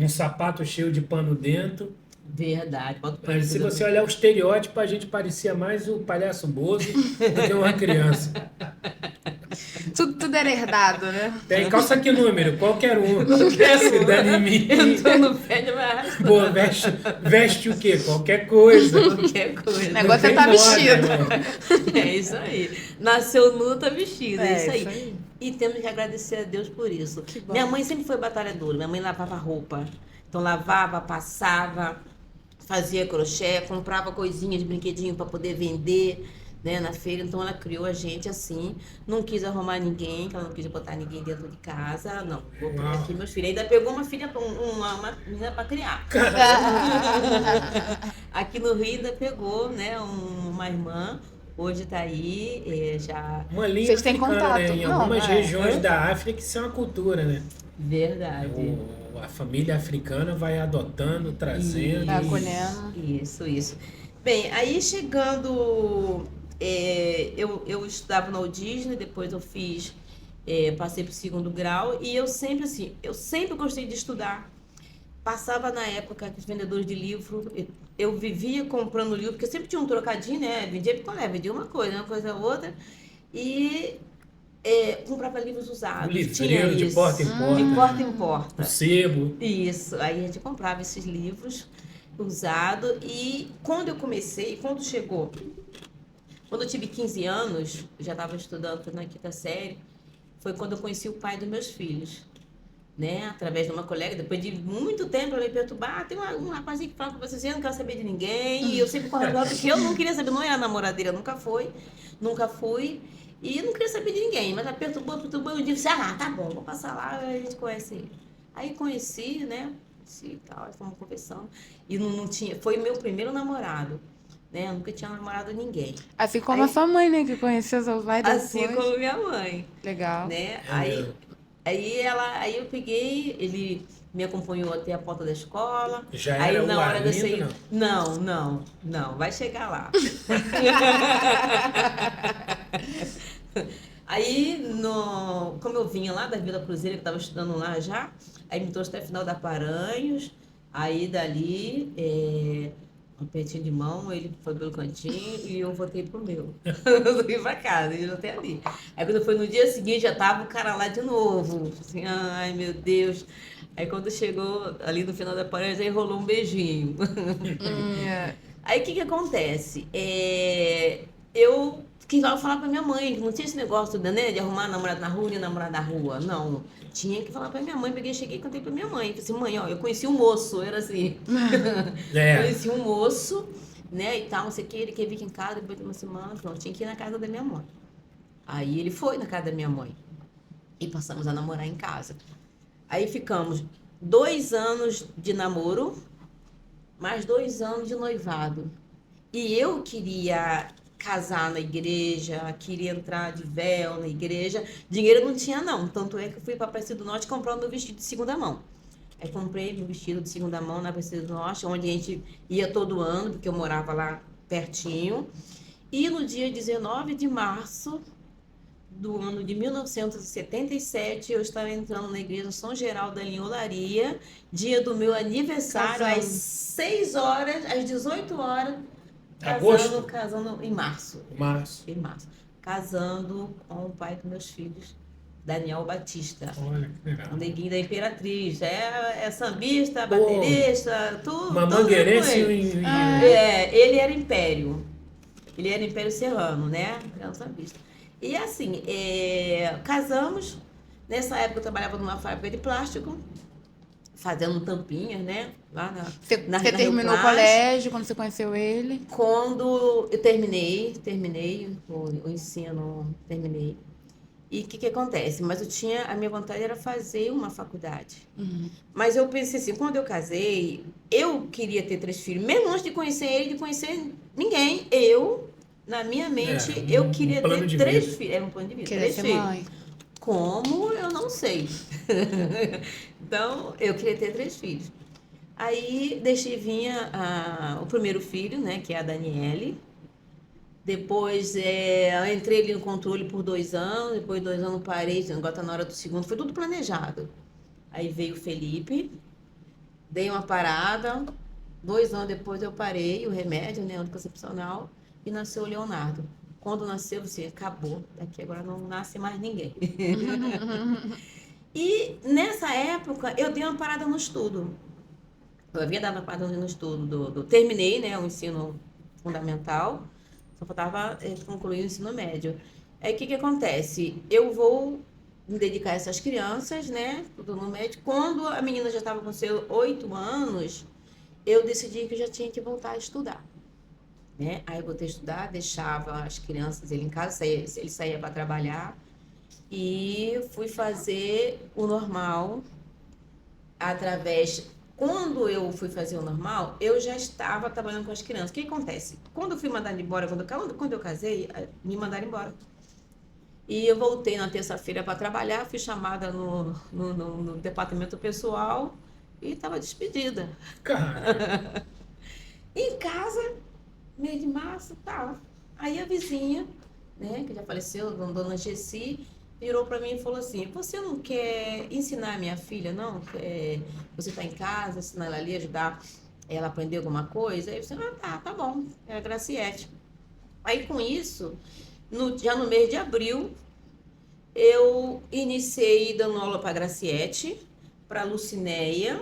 Speaker 1: um sapato cheio de pano dentro.
Speaker 2: Verdade.
Speaker 1: Mas se você olhar o estereótipo, a gente parecia mais o palhaço Bozo do que uma criança.
Speaker 3: Tudo era herdado, né?
Speaker 1: Tem calça que número, qualquer um. Se dane em mim.
Speaker 2: Eu tô no pé de uma
Speaker 1: Pô, veste o quê? Qualquer coisa.
Speaker 2: Qualquer coisa.
Speaker 3: O negócio é estar vestido.
Speaker 2: É isso aí. Nasceu nu, tá vestido. É isso aí.
Speaker 3: Isso aí.
Speaker 2: E temos que agradecer a Deus por isso. Minha mãe sempre foi batalhadora. Minha mãe lavava roupa. Então lavava, passava, fazia crochê, comprava coisinhas, brinquedinho para poder vender, né, na feira. Então ela criou a gente assim, não quis arrumar ninguém, que ela não quis botar ninguém dentro de casa, não, vou criar aqui meus filhos. Ainda pegou uma filha, uma menina para criar. Aqui no Rio ainda pegou, né, uma irmã, hoje tá aí, já...
Speaker 1: Uma linha
Speaker 3: Vocês têm
Speaker 1: africana,
Speaker 3: contato?
Speaker 1: né? Em
Speaker 3: Não,
Speaker 1: algumas regiões da África isso é uma cultura, né?
Speaker 2: Verdade.
Speaker 1: A família africana vai adotando, trazendo.
Speaker 3: Vai acolhendo.
Speaker 2: Isso. Bem, aí chegando, eu estudava na Disney, depois eu fiz, passei para o 2º grau, e eu sempre gostei de estudar. Passava na época que os vendedores de livro, eu vivia comprando livro, porque eu sempre tinha um trocadinho, né? Vendia picolé, vendia uma coisa outra, e comprava livros usados.
Speaker 1: Livreiro de porta em porta.
Speaker 2: De porta em porta.
Speaker 1: O sebo.
Speaker 2: Isso, aí a gente comprava esses livros usados, e quando eu tive 15 anos, já estava estudando na 5ª série, foi quando eu conheci o pai dos meus filhos, né? Através de uma colega, depois de muito tempo ela me perturbar, tem um rapazinho que fala com você, eu não quero saber de ninguém, e eu sempre correndo lá, porque eu não queria saber, não era namoradeira, nunca fui, e não queria saber de ninguém, mas ela perturbou, eu disse, tá bom, vou passar lá, a gente conhece ele. Aí conheci, né? E tal, estamos conversando. E não tinha, foi meu primeiro namorado, né? Eu nunca tinha namorado ninguém.
Speaker 3: Assim como a sua mãe, né? Que conheceu seu pai depois.
Speaker 2: Assim como minha mãe.
Speaker 3: Legal.
Speaker 2: Né? Aí eu peguei, ele me acompanhou até a porta da escola.
Speaker 1: Já
Speaker 2: aí
Speaker 1: era
Speaker 2: na hora de eu sair,
Speaker 1: não?
Speaker 2: Não, vai chegar lá. Aí, como eu vinha lá da Vila Cruzeiro, que estava estudando lá já, aí me trouxe até a final da Paranhos, aí dali, um apertinho de mão, ele foi pelo cantinho e eu voltei pro meu. Eu fui pra casa, ele até ali. Aí quando foi no dia seguinte, já tava o cara lá de novo, assim, ai meu Deus. Aí quando chegou ali no final da Paranhos, aí rolou um beijinho. Aí o que acontece? eu quis logo falar pra minha mãe, não tinha esse negócio, né, de arrumar namorado na rua e namorar na rua, não. Tinha que falar pra minha mãe, cheguei e contei pra minha mãe. Falei assim, mãe, ó, eu conheci um moço, era assim. Conheci um moço, né, e tal, não sei o que, ele quer vir aqui em casa, depois de uma semana, pronto, tinha que ir na casa da minha mãe. Aí ele foi na casa da minha mãe. E passamos a namorar em casa. Aí ficamos 2 anos de namoro, mais 2 anos de noivado. E eu queria casar na igreja, queria entrar de véu na igreja. Dinheiro não tinha, não. Tanto é que eu fui para a Aparecida do Norte comprar o meu vestido de segunda mão. Aí comprei meu vestido de segunda mão na Aparecida do Norte, onde a gente ia todo ano, porque eu morava lá pertinho. E no dia 19 de março do ano de 1977, eu estava entrando na igreja São Geraldo em Olaria, dia do meu aniversário, às 6 horas, às 18 horas, casando em março. Em março. Casando com o pai dos meus filhos, Daniel Batista.
Speaker 1: Olha, que legal.
Speaker 2: O neguinho da Imperatriz. É sambista, baterista, tudo.
Speaker 1: Uma mangueirense.
Speaker 2: Ele era Império. Ele era Império Serrano, né? Era um sambista. E assim, casamos. Nessa época eu trabalhava numa fábrica de plástico, fazendo tampinhas, né? Lá
Speaker 3: Você terminou o colégio quando você conheceu ele?
Speaker 2: Quando eu terminei o ensino, terminei. E o que acontece? Mas a minha vontade era fazer uma faculdade.
Speaker 3: Uhum.
Speaker 2: Mas eu pensei assim, quando eu casei, eu queria ter 3 filhos, mesmo antes de conhecer ele, de conhecer ninguém, na minha mente, eu queria ter 3 filhos. Era um plano de vida.
Speaker 3: Queria ser mãe.
Speaker 2: Como? Eu não sei. Então, eu queria ter 3 filhos. Aí, vinha o primeiro filho, né, que é a Daniele. Depois, eu entrei ali no controle por 2 anos. Depois de 2 anos, parei. Agora tá na hora do segundo. Foi tudo planejado. Aí veio o Felipe. Dei uma parada. 2 anos depois, eu parei o remédio, né, anticoncepcional. E nasceu o Leonardo. Quando nasceu, você acabou. Daqui agora não nasce mais ninguém. E nessa época, eu dei uma parada no estudo. Eu havia dado uma parada no estudo. Terminei, né, o ensino fundamental. Só faltava concluir o ensino médio. Aí o que acontece? Eu vou me dedicar a essas crianças, né? Tudo no médio. Quando a menina já estava com seus 8 anos, eu decidi que eu já tinha que voltar a estudar. Né? Aí eu voltei a estudar, deixava as crianças ele em casa, ele saía para trabalhar e fui fazer o normal Quando eu fui fazer o normal, eu já estava trabalhando com as crianças. O que acontece? Quando eu fui mandada embora, quando eu casei, me mandaram embora. E eu voltei na terça-feira para trabalhar, fui chamada no departamento pessoal e estava despedida.
Speaker 1: Cara.
Speaker 2: Em casa, mês de março, tal. Aí a vizinha, né, que já faleceu, dona Gessi, virou para mim e falou assim: você não quer ensinar a minha filha, não? Você tá em casa, ensinar ela ali, ajudar ela a aprender alguma coisa? Aí eu disse: tá bom, é a Graciete. Aí com isso, já no mês de abril, eu iniciei dando aula para Graciete, para Lucinéia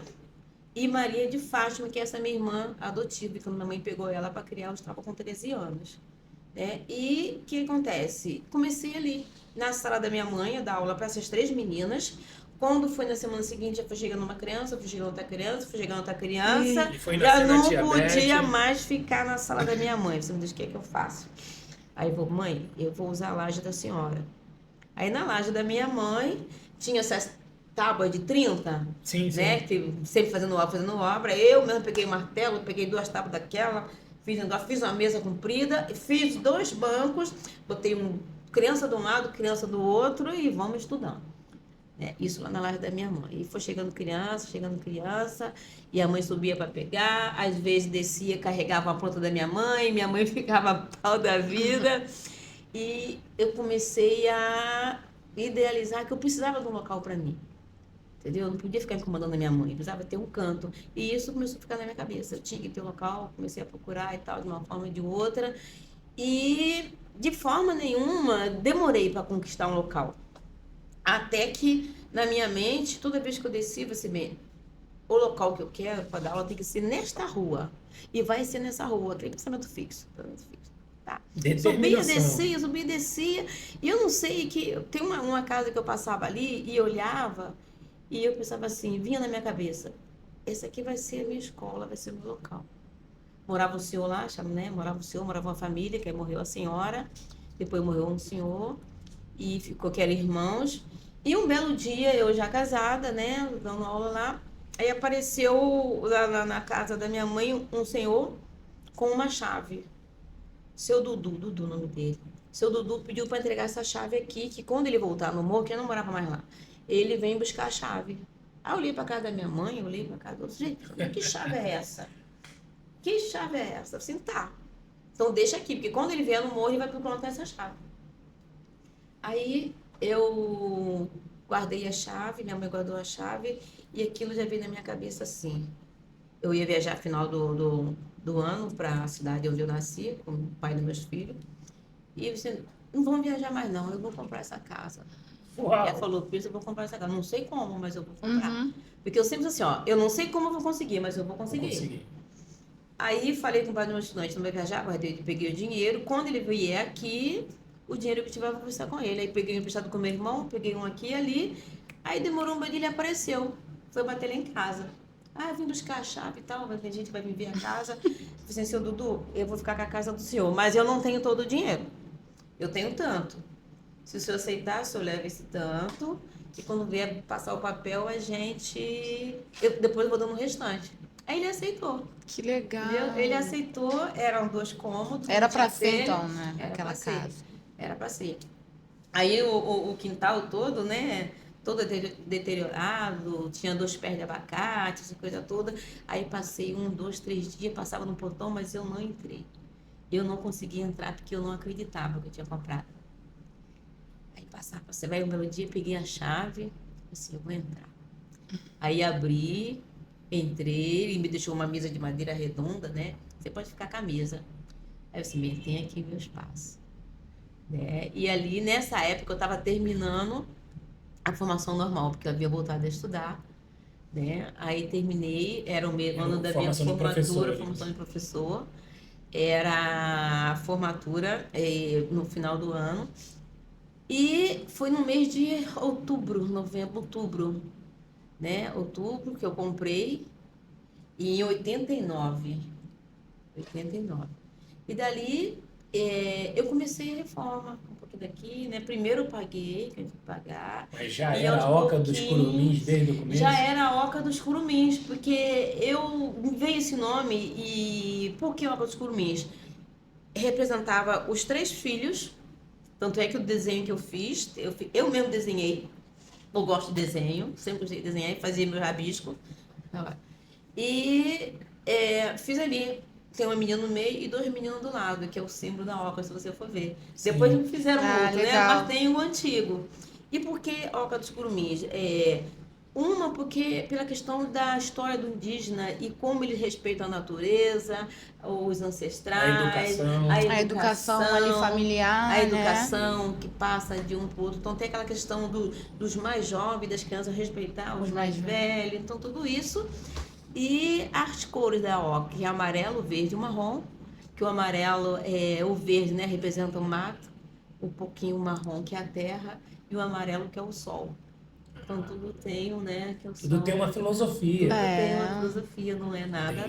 Speaker 2: e Maria de Fátima, que é essa minha irmã adotiva, quando minha mãe pegou ela para criar, eu estava com 13 anos. Né? E o que acontece? Comecei ali, na sala da minha mãe, a dar aula para essas 3 meninas. Quando foi na semana seguinte, já foi chegando uma criança, foi chegando outra criança, foi chegando outra criança. Já não podia mais ficar na sala da minha mãe. Você me diz: o que é que eu faço? Aí eu vou: mãe, eu vou usar a laje da senhora. Aí na laje da minha mãe, tinha essas tábua de 30,
Speaker 1: sim,
Speaker 2: né? Que sempre fazendo obra. Eu mesmo peguei martelo, peguei 2 tábuas daquela, fiz uma mesa comprida, fiz 2 bancos, botei criança de um lado, criança do outro e vamos estudando. Isso lá na laje da minha mãe. E foi chegando criança, e a mãe subia para pegar, às vezes descia, carregava a planta da minha mãe ficava pau da vida. E eu comecei a idealizar que eu precisava de um local para mim. Entendeu? Eu não podia ficar incomodando a minha mãe, eu precisava ter um canto. E isso começou a ficar na minha cabeça. Eu tinha que ter um local, comecei a procurar e tal, de uma forma ou de outra. E de forma nenhuma demorei para conquistar um local. Até que, na minha mente, toda vez que eu desci, você vê, o local que eu quero para dar aula tem que ser nesta rua. E vai ser nessa rua, tem pensamento fixo. Tá.
Speaker 1: Determinação.
Speaker 2: Subia, descia. E eu não sei que... Tem uma casa que eu passava ali e olhava e eu pensava assim, vinha na minha cabeça, esse aqui vai ser a minha escola, vai ser o meu local. Morava um senhor lá, né? Morava uma família, que aí morreu a senhora, depois morreu um senhor e ficou que eram irmãos. E um belo dia, eu já casada, né? Dando aula lá, aí apareceu lá na casa da minha mãe um senhor com uma chave. Seu Dudu, o nome dele. Seu Dudu pediu para entregar essa chave aqui, que quando ele voltar no morro, que eu não morava mais lá, ele vem buscar a chave. Aí eu olhei para casa da minha mãe, eu olhei para casa do outro. Gente, que chave é essa? Que chave é essa? Assim, tá. Então deixa aqui, porque quando ele vier no morro, ele vai procurar essa chave. Aí eu guardei a chave, minha mãe guardou a chave, e aquilo já veio na minha cabeça assim. Eu ia viajar no final do ano para a cidade onde eu nasci, com o pai dos meus filhos. E eu disse, não vamos viajar mais não, eu vou comprar essa casa.
Speaker 1: Uau.
Speaker 2: Ela falou, filho, eu vou comprar essa casa. Não sei como, mas eu vou comprar. Porque eu sempre disse assim, ó, eu não sei como eu vou conseguir, mas eu vou conseguir. Aí falei com o pai do meu estudante, não vai viajar, peguei o dinheiro. Quando ele vier aqui, o dinheiro que eu tiver, eu vou conversar com ele. Aí peguei um emprestado com meu irmão, peguei um aqui e ali. Aí demorou um dia, ele apareceu. Foi bater lá em casa. Ah, eu vim buscar a chave e tal, a gente vai me ver a casa. Eu falei assim, seu Dudu, eu vou ficar com a casa do senhor, mas eu não tenho todo o dinheiro. Eu tenho tanto. Se o senhor aceitar, o senhor leva esse tanto, e quando vier passar o papel, a gente... depois eu vou dando o restante. Aí ele aceitou.
Speaker 3: Que legal.
Speaker 2: Ele aceitou, eram 2 cômodos.
Speaker 3: Era pra ser, então, né? Aquela casa.
Speaker 2: Era pra ser. Aí o quintal todo, né? Todo deteriorado, tinha 2 pés de abacate, essa coisa toda. Aí passei 1, 2, 3 dias, passava no portão, mas eu não entrei. Eu não conseguia entrar porque eu não acreditava que eu tinha comprado. Aí passava, você vai um belo dia, peguei a chave, assim, eu vou entrar. Aí abri, entrei, ele me deixou uma mesa de madeira redonda, né? Você pode ficar com a mesa. Aí eu disse, tem aqui meu espaço. Né? E ali, nessa época, eu estava terminando a formação normal, porque eu havia voltado a estudar, né? Aí terminei, era o mesmo ano da minha formatura, formação de professor. Era a formatura no final do ano. E foi no mês de outubro, né? Outubro que eu comprei, e em 89. E dali eu comecei a reforma, um pouquinho daqui, né? Primeiro eu paguei, que eu tive que pagar.
Speaker 1: Mas já era a Oca dos Curumins desde o começo?
Speaker 2: Já era a Oca dos Curumins, porque me veio esse nome, e por que Oca dos Curumins? Representava os 3 filhos, tanto é que o desenho que eu fiz, eu mesmo desenhei, eu gosto de desenho, sempre gostei de desenhar, fazia meu rabisco. E fiz ali, tem uma menina no meio e 2 meninos do lado, que é o símbolo da Oca, se você for ver. Sim. Depois me fizeram outro, né? Mas tem o antigo. E por que Oca dos Curumins? Uma, porque pela questão da história do indígena e como ele respeita a natureza, os ancestrais,
Speaker 3: a educação ali familiar,
Speaker 2: a educação, né? Que passa de um para o outro. Então tem aquela questão dos mais jovens, das crianças respeitar os mais velhos, então tudo isso. E as cores da Oca, que é amarelo, verde e marrom, que o amarelo o verde, né, representa o mato, um pouquinho o marrom, que é a terra, e o amarelo, que é o sol. Então tudo tem, né? Que é o
Speaker 1: tudo sol. Tem uma filosofia.
Speaker 2: Tem uma filosofia, não é nada.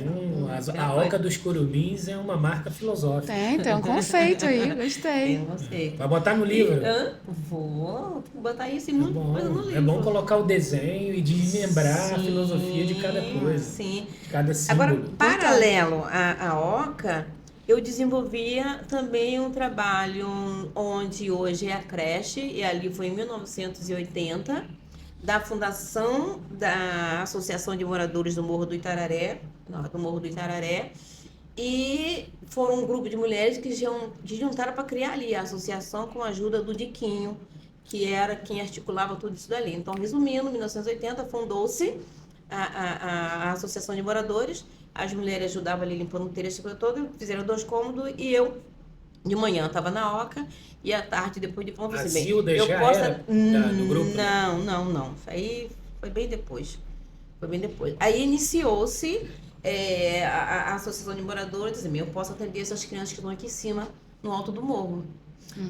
Speaker 1: A Oca dos Curumins é uma marca filosófica.
Speaker 3: Tem um conceito aí, gostei.
Speaker 2: Tem um conceito.
Speaker 1: Vai botar no livro?
Speaker 2: Vou botar isso e muita coisa no livro.
Speaker 1: É bom colocar o desenho e desmembrar a filosofia de cada coisa.
Speaker 2: Sim.
Speaker 1: De cada símbolo.
Speaker 2: Agora, paralelo à Oca, eu desenvolvia também um trabalho onde hoje é a creche, e ali foi em 1980. Da fundação da Associação de Moradores do Morro do Itararé, e foram um grupo de mulheres que juntaram para criar ali a associação com a ajuda do Diquinho, que era quem articulava tudo isso dali. Então, resumindo, em 1980 fundou-se a Associação de Moradores, as mulheres ajudavam ali limpando o telha, todo, fizeram 2 cômodos, e eu de manhã estava na Oca, e à tarde, depois de pão,
Speaker 1: a Zilda já era no grupo?
Speaker 2: Não. Isso aí foi bem depois. Aí iniciou-se a Associação de Moradores, eu posso atender essas crianças que estão aqui em cima, no alto do morro.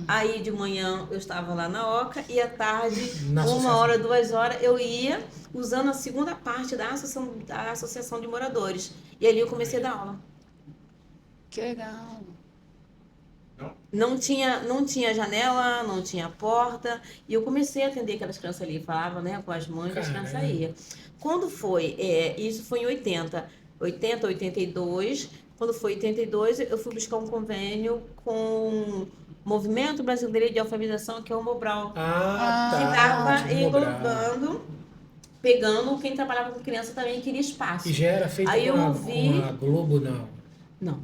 Speaker 2: Aí de manhã eu estava lá na Oca e à tarde,
Speaker 1: Na
Speaker 2: 1 hora, 2 horas, eu ia usando a segunda parte da associação de moradores. E ali eu comecei a dar aula.
Speaker 3: Que legal.
Speaker 2: Não tinha janela, não tinha porta. E eu comecei a atender aquelas crianças ali. Falava, né, com as mães, as crianças iam. Quando foi? Isso foi em 80, 82. Quando foi em 82, eu fui buscar um convênio com o Movimento Brasileiro de Alfabetização, que é o Mobral. Que estava englobando, pegando quem trabalhava com criança também queria espaço.
Speaker 1: E já era feito com a Globo, não?
Speaker 2: Não.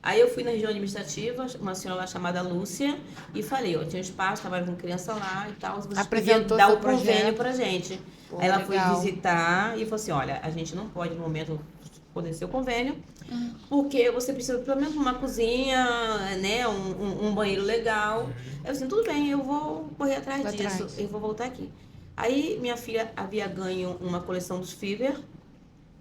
Speaker 2: Aí eu fui na região administrativa, uma senhora lá chamada Lúcia, e falei, eu tinha espaço, trabalho com criança lá e tal, você podia dar o convênio pra gente. Aí ela foi visitar e falou assim, olha, a gente não pode no momento fornecer o convênio, porque você precisa pelo menos uma cozinha, né, um banheiro legal. Eu assim, tudo bem, eu vou correr atrás disso, eu vou voltar aqui. Aí minha filha havia ganho uma coleção dos Fever,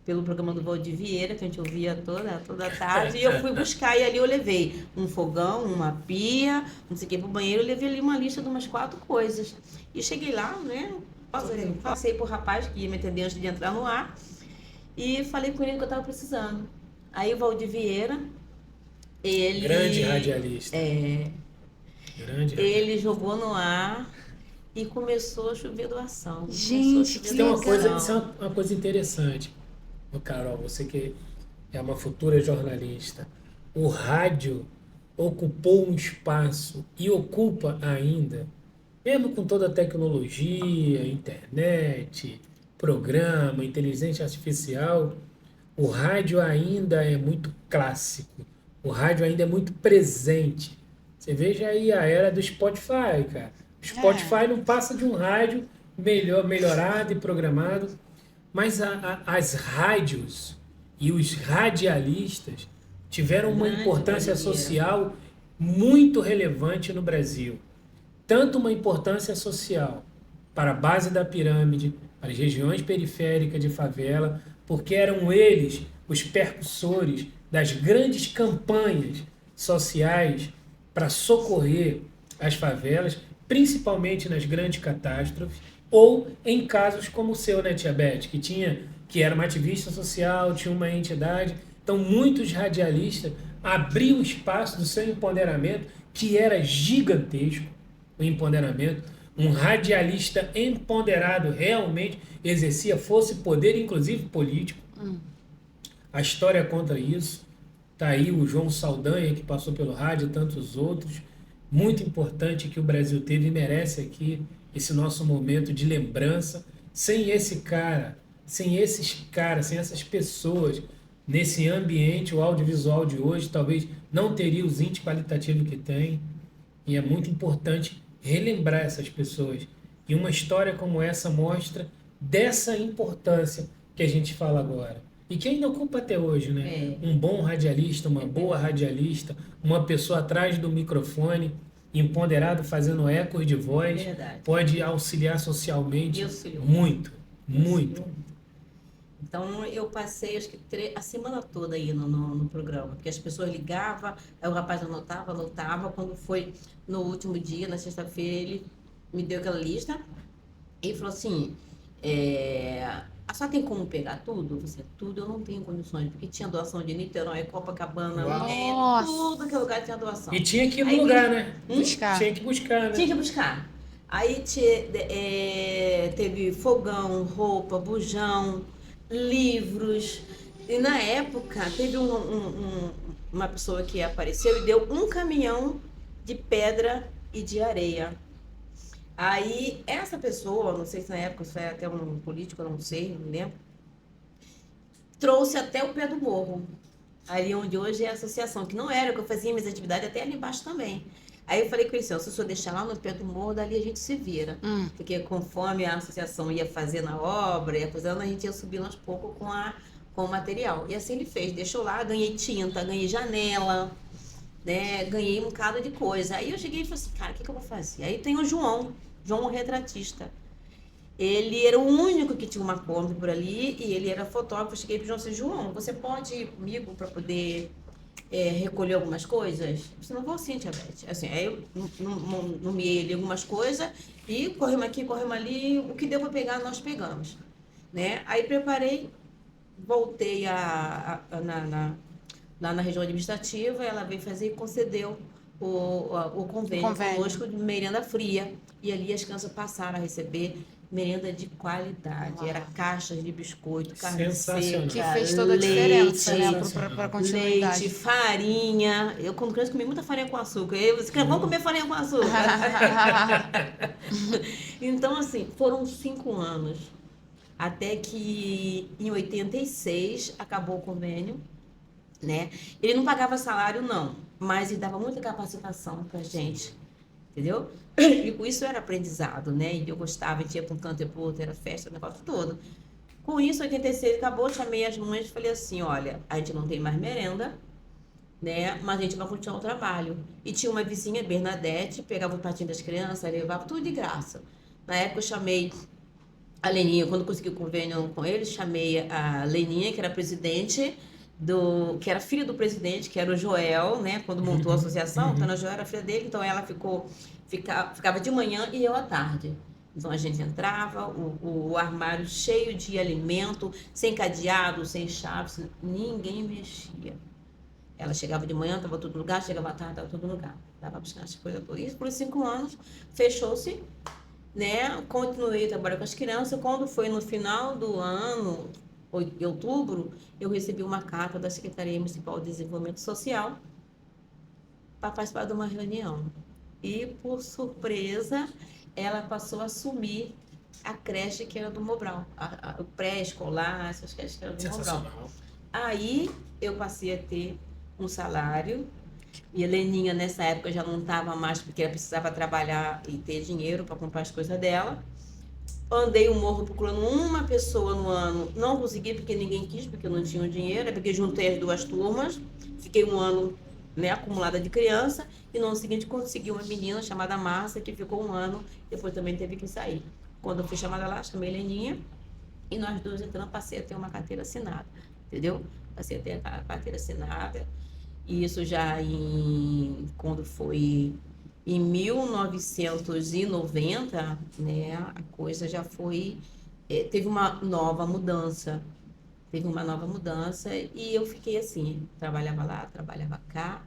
Speaker 2: pelo programa do Valdir Vieira, que a gente ouvia toda tarde, e eu fui buscar, e ali eu levei um fogão, uma pia, não sei o que, pro banheiro, eu levei ali uma lista de umas 4 coisas. E cheguei lá, né, passei pro rapaz que ia me atender antes de entrar no ar, e falei com ele que eu tava precisando. Aí o Valdir Vieira, ele...
Speaker 1: Grande radialista.
Speaker 2: Ele jogou no ar e começou a chover doação.
Speaker 3: Gente,
Speaker 1: isso é uma coisa interessante. Carol, você que é uma futura jornalista, o rádio ocupou um espaço e ocupa ainda, mesmo com toda a tecnologia, internet, programa, inteligência artificial, o rádio ainda é muito clássico, o rádio ainda é muito presente. Você veja aí a era do Spotify, cara. O Spotify não passa de um rádio melhorado e programado. Mas as rádios e os radialistas tiveram uma importância social muito relevante no Brasil. Tanto uma importância social para a base da pirâmide, para as regiões periféricas de favela, porque eram eles os percussores das grandes campanhas sociais para socorrer as favelas, principalmente nas grandes catástrofes, ou em casos como o seu, né, Tia Beth, que era uma ativista social, tinha uma entidade. Então, muitos radialistas abriam espaço do seu empoderamento, que era gigantesco, o empoderamento. Um radialista empoderado realmente exercia força e poder, inclusive político. A história conta isso. Está aí o João Saldanha, que passou pelo rádio, e tantos outros. Muito importante que o Brasil teve e merece aqui esse nosso momento de lembrança. Sem esse cara, sem essas pessoas, nesse ambiente, o audiovisual de hoje talvez não teria os índices qualitativos que tem. E é muito importante relembrar essas pessoas. E uma história como essa mostra dessa importância que a gente fala agora. E que ainda ocupa até hoje, né? Um bom radialista, uma boa radialista, uma pessoa atrás do microfone, empoderado, fazendo ecos de voz, pode auxiliar socialmente muito.
Speaker 2: Então, eu passei, acho que a semana toda aí no programa, porque as pessoas ligavam, aí o rapaz anotava. Quando foi no último dia, na sexta-feira, ele me deu aquela lista e falou assim, a senhora tem como pegar tudo? Tudo eu não tenho condições, porque tinha doação de Niterói, Copacabana, tudo que lugar tinha doação.
Speaker 1: E tinha que ir no lugar, né?
Speaker 3: Tinha
Speaker 1: que buscar, né?
Speaker 2: Tinha que buscar. Aí teve fogão, roupa, bujão, livros. E na época teve uma pessoa que apareceu e deu um caminhão de pedra e de areia. Aí essa pessoa, não sei se na época foi até um político, eu não sei, não me lembro, trouxe até o pé do morro, ali onde hoje é a associação, que não era, que eu fazia minhas atividades até ali embaixo também. Aí eu falei com ele, se o senhor deixar lá no pé do morro, dali a gente se vira. Porque conforme a associação ia fazendo a obra, ia fazendo, a gente ia subindo aos poucos com o material. E assim ele fez, deixou lá, ganhei tinta, ganhei janela, né, ganhei um bocado de coisa. Aí eu cheguei e falei assim, cara, o que eu vou fazer? Aí tem o João, o retratista. Ele era o único que tinha uma Kombi por ali e ele era fotógrafo. Eu cheguei pro João, você pode ir comigo para poder recolher algumas coisas? Você não vou sim, tia Beth. Assim, aí eu nomeei ali algumas coisas e corremos aqui, corremos ali, o que deu para pegar, nós pegamos. Né? Aí preparei, voltei lá na região administrativa, ela veio fazer e concedeu o convênio conosco de merenda fria. E ali as crianças passaram a receber merenda de qualidade. Uau. Era caixas de biscoito, carne seca,
Speaker 3: que fez toda a diferença, né, para continuidade.
Speaker 2: Leite, farinha. Eu, quando criança, comi muita farinha com açúcar. Vamos comer farinha com açúcar. Então, assim, foram 5 anos. Até que, em 86, acabou o convênio. Né? Ele não pagava salário, não. Mas ele dava muita capacitação pra gente. Entendeu? E com isso era aprendizado, né? E eu gostava, a gente ia para um canto e para o outro, era festa, o negócio todo. Com isso, 86 acabou, chamei as mães e falei assim, olha, a gente não tem mais merenda, né? Mas a gente vai continuar o trabalho. E tinha uma vizinha, Bernadette, pegava o pratinho das crianças, levava tudo de graça. Na época eu chamei a Leninha, quando consegui o convênio com eles, chamei a Leninha, que era presidente, que era filha do presidente, que era o Joel, né? Quando montou a associação, então a Joel era filha dele, então ela ficava de manhã e eu à tarde. Então a gente entrava, o armário cheio de alimento, sem cadeado, sem chaves, ninguém mexia. Ela chegava de manhã, estava todo lugar, chegava à tarde, estava todo lugar. Dava buscar as coisas todas. Isso por 5 anos, fechou-se, né? Continuei trabalhando com as crianças. Quando foi no final do ano, em outubro, eu recebi uma carta da Secretaria Municipal de Desenvolvimento Social para participar de uma reunião. E, por surpresa, ela passou a assumir a creche que era do Mobral, o pré-escolar, essas creches que eram do Mobral. Aí, eu passei a ter um salário, e a Leninha, nessa época, já não estava mais, porque ela precisava trabalhar e ter dinheiro para comprar as coisas dela. Andei o morro procurando uma pessoa no ano, não consegui porque ninguém quis, porque eu não tinha dinheiro, porque juntei as 2 turmas, fiquei 1 ano, né, acumulada de criança, e no ano seguinte consegui uma menina chamada Márcia, que ficou 1 ano, depois também teve que sair. Quando eu fui chamada lá, chamei Leninha, e nós 2 entramos, passei a ter uma carteira assinada, entendeu? Passei a ter a carteira assinada, e isso já quando foi em 1990, né, a coisa já foi, teve uma nova mudança, e eu fiquei assim, trabalhava lá, trabalhava cá.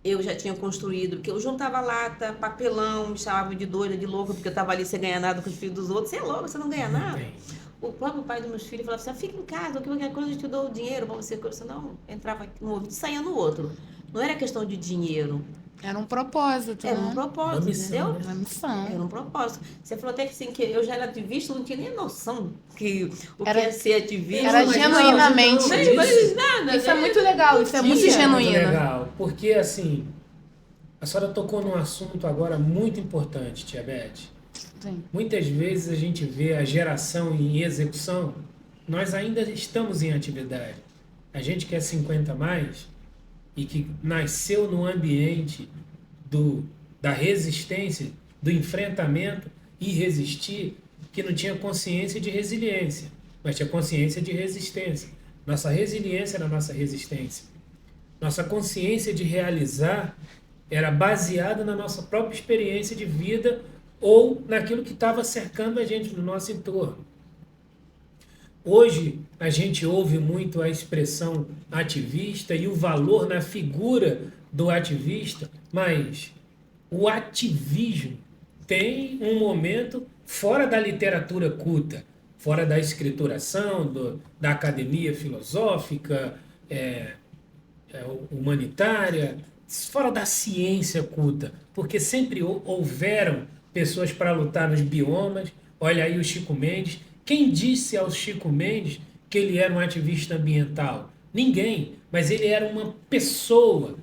Speaker 2: Eu já tinha construído, porque eu juntava lata, papelão, me chamavam de doida, de louca, porque eu estava ali sem ganhar nada com os filhos dos outros. Você é louco, você não ganha nada? O próprio pai dos meus filhos falava assim, fica em casa, qualquer coisa eu te dou o dinheiro para você. Eu não, entrava no ouvido e saía no outro. Não era questão de dinheiro.
Speaker 3: Era um propósito,
Speaker 2: Era um propósito, entendeu?
Speaker 3: Uma missão.
Speaker 2: Era um propósito. Você falou até que assim, que eu já era ativista, não tinha nem noção que o que é ser ativista.
Speaker 3: Era genuinamente.
Speaker 2: Nada,
Speaker 3: isso é muito legal, isso é muito genuíno.
Speaker 1: Muito legal, porque assim, a senhora tocou num assunto agora muito importante, tia Beth.
Speaker 3: Sim.
Speaker 1: Muitas vezes a gente vê a geração em execução, nós ainda estamos em atividade. A gente que é 50 mais e que nasceu no ambiente da resistência, do enfrentamento e resistir, que não tinha consciência de resiliência, mas tinha consciência de resistência. Nossa resiliência era a nossa resistência. Nossa consciência de realizar era baseada na nossa própria experiência de vida ou naquilo que estava cercando a gente no nosso entorno. Hoje, a gente ouve muito a expressão ativista e o valor na figura do ativista, mas o ativismo tem um momento fora da literatura culta, fora da escrituração, da academia filosófica, humanitária, fora da ciência culta, porque sempre houveram pessoas para lutar nos biomas. Olha aí o Chico Mendes. Quem disse ao Chico Mendes que ele era um ativista ambiental? Ninguém, mas ele era uma pessoa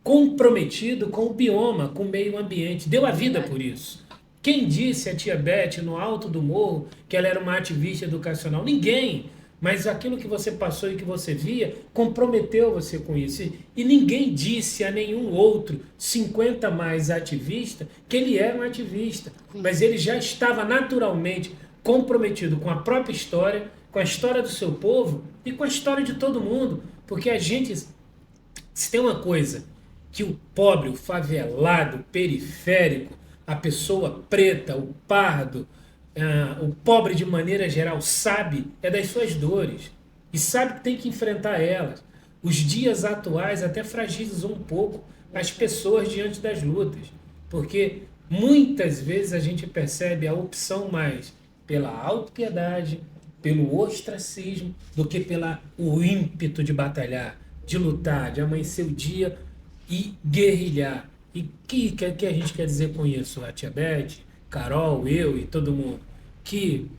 Speaker 1: comprometido com o bioma, com o meio ambiente. Deu a vida por isso. Quem disse a tia Beth no alto do morro que ela era uma ativista educacional? Ninguém. Mas aquilo que você passou e que você via comprometeu você com isso. E ninguém disse a nenhum outro 50 mais ativista que ele era um ativista. Mas ele já estava naturalmente comprometido com a própria história, com a história do seu povo e com a história de todo mundo. Porque a gente Se tem uma coisa que o pobre, o favelado, o periférico, a pessoa preta, o pardo, o pobre de maneira geral sabe, é das suas dores. E sabe que tem que enfrentar elas. Os dias atuais até fragilizam um pouco as pessoas diante das lutas. Porque muitas vezes a gente percebe a opção mais pela autopiedade, pelo ostracismo, do que o ímpeto de batalhar, de lutar, de amanhecer o dia e guerrilhar. E o que a gente quer dizer com isso? A Tia Beth, Carol, eu e todo mundo. Que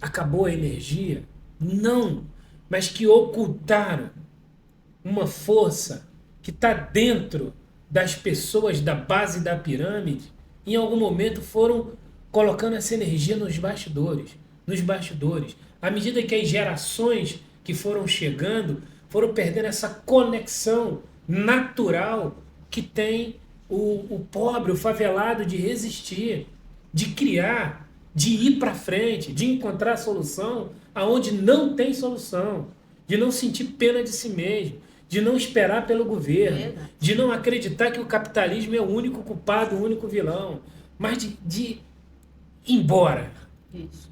Speaker 1: acabou a energia? Não, mas que ocultaram uma força que está dentro das pessoas da base da pirâmide, em algum momento foram colocando essa energia nos bastidores. À medida que as gerações que foram chegando foram perdendo essa conexão natural que tem o pobre, o favelado de resistir, de criar, de ir para frente, de encontrar solução aonde não tem solução, de não sentir pena de si mesmo, de não esperar pelo governo, de não acreditar que o capitalismo é o único culpado, o único vilão, mas de ir embora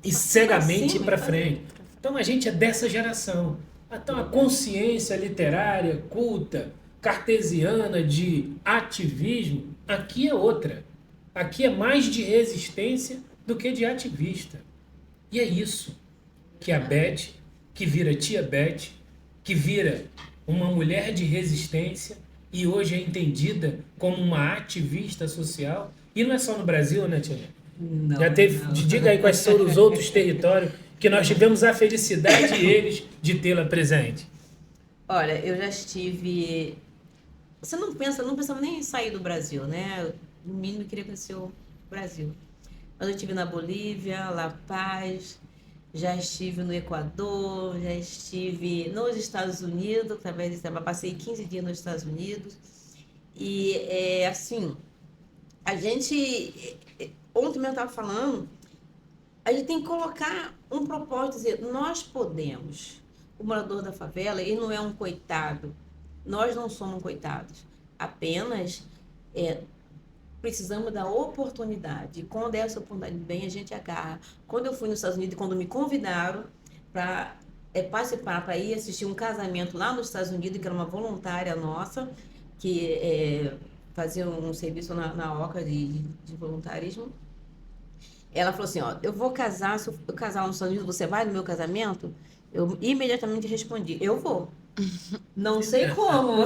Speaker 1: e cegamente ir para frente. Então a gente é dessa geração. Então a consciência literária, culta, cartesiana de ativismo, aqui é outra. Aqui é mais de resistência do que de ativista. E é isso que a Beth, que vira tia Beth, que vira uma mulher de resistência e hoje é entendida como uma ativista social. E não é só no Brasil, né, tia?
Speaker 2: Não,
Speaker 1: já teve,
Speaker 2: não.
Speaker 1: Diga aí quais foram os outros territórios que nós tivemos a felicidade eles de tê-la presente.
Speaker 2: Olha, eu já estive... Você não pensava nem em sair do Brasil, né? No mínimo, eu queria conhecer o Brasil. Mas eu estive na Bolívia, La Paz, já estive no Equador, já estive nos Estados Unidos, através de passei 15 dias nos Estados Unidos. E, assim, a gente... Ontem eu estava falando, a gente tem que colocar um propósito, dizer, nós podemos. O morador da favela, ele não é um coitado. Nós não somos coitados. Apenas precisamos da oportunidade. E quando essa oportunidade vem, a gente agarra. Quando eu fui nos Estados Unidos, quando me convidaram para participar, para ir assistir um casamento lá nos Estados Unidos, que era uma voluntária nossa, que fazia um serviço na OCA de voluntarismo. Ela falou assim, ó, eu vou casar, se eu casar lá nos Estados Unidos, você vai no meu casamento? Eu imediatamente respondi, eu vou. Não sei como,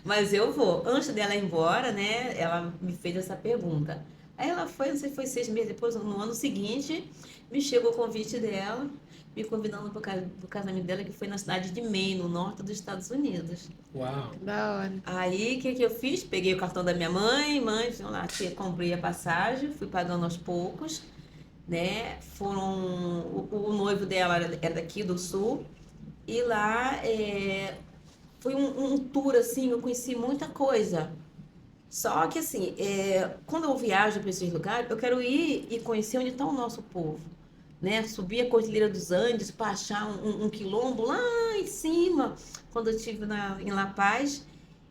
Speaker 2: mas eu vou. Antes dela ir embora, né, ela me fez essa pergunta. Aí ela foi, não sei se foi 6 meses depois, no ano seguinte, me chegou o convite dela, me convidando para o casamento dela, que foi na cidade de Maine, no norte dos Estados Unidos.
Speaker 1: Uau!
Speaker 3: Da hora.
Speaker 2: Aí, o que eu fiz? Peguei o cartão da minha mãe, lá, comprei a passagem, fui pagando aos poucos, né? O noivo dela era daqui do sul, e lá foi um tour, assim, eu conheci muita coisa. Só que, assim, quando eu viajo para esses lugares, eu quero ir e conhecer onde está o nosso povo. Né? Subir a Cordilheira dos Andes para achar um quilombo lá em cima, quando eu estive em La Paz,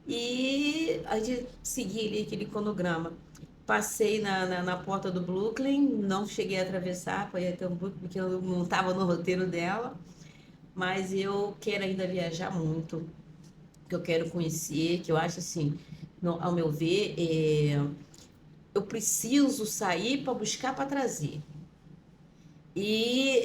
Speaker 2: e a gente segui ali aquele cronograma. Passei na porta do Brooklyn, não cheguei a atravessar, foi até um Brooklyn, porque eu não estava no roteiro dela, mas eu quero ainda viajar muito, que eu quero conhecer, que eu acho assim, ao meu ver, eu preciso sair para buscar, para trazer. E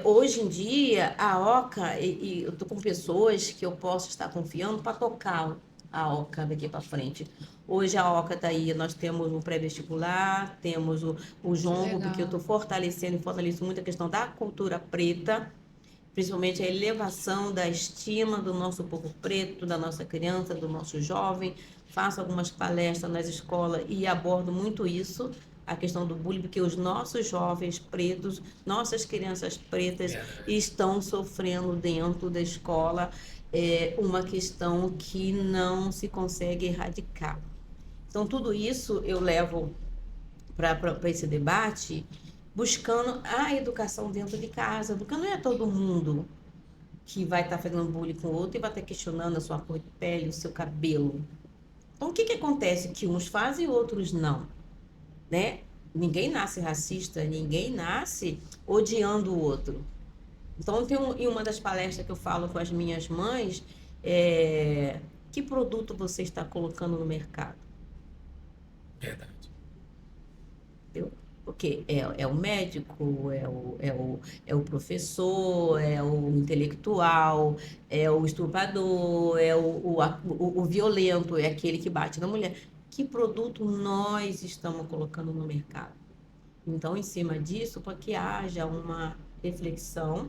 Speaker 2: hoje em dia, a OCA, eu estou com pessoas que eu posso estar confiando para tocar a OCA daqui para frente. Hoje a OCA está aí, nós temos um pré-vestibular, temos o jongo, porque eu estou fortalecendo muito a questão da cultura preta, principalmente a elevação da estima do nosso povo preto, da nossa criança, do nosso jovem. Faço algumas palestras nas escolas e abordo muito isso, a questão do bullying, porque os nossos jovens pretos, nossas crianças pretas estão sofrendo dentro da escola uma questão que não se consegue erradicar. Então, tudo isso eu levo para esse debate, buscando a educação dentro de casa, porque não é todo mundo que vai estar fazendo bullying com o outro e vai estar questionando a sua cor de pele, o seu cabelo. Então, o que acontece? Que uns fazem e outros não, né? Ninguém nasce racista, ninguém nasce odiando o outro. Então, em uma das palestras que eu falo com as minhas mães, que produto você está colocando no mercado?
Speaker 1: Verdade.
Speaker 2: Porque é o médico, é o professor, é o intelectual, é o estuprador, é o violento, é aquele que bate na mulher. Que produto nós estamos colocando no mercado? Então, em cima disso, para que haja uma reflexão,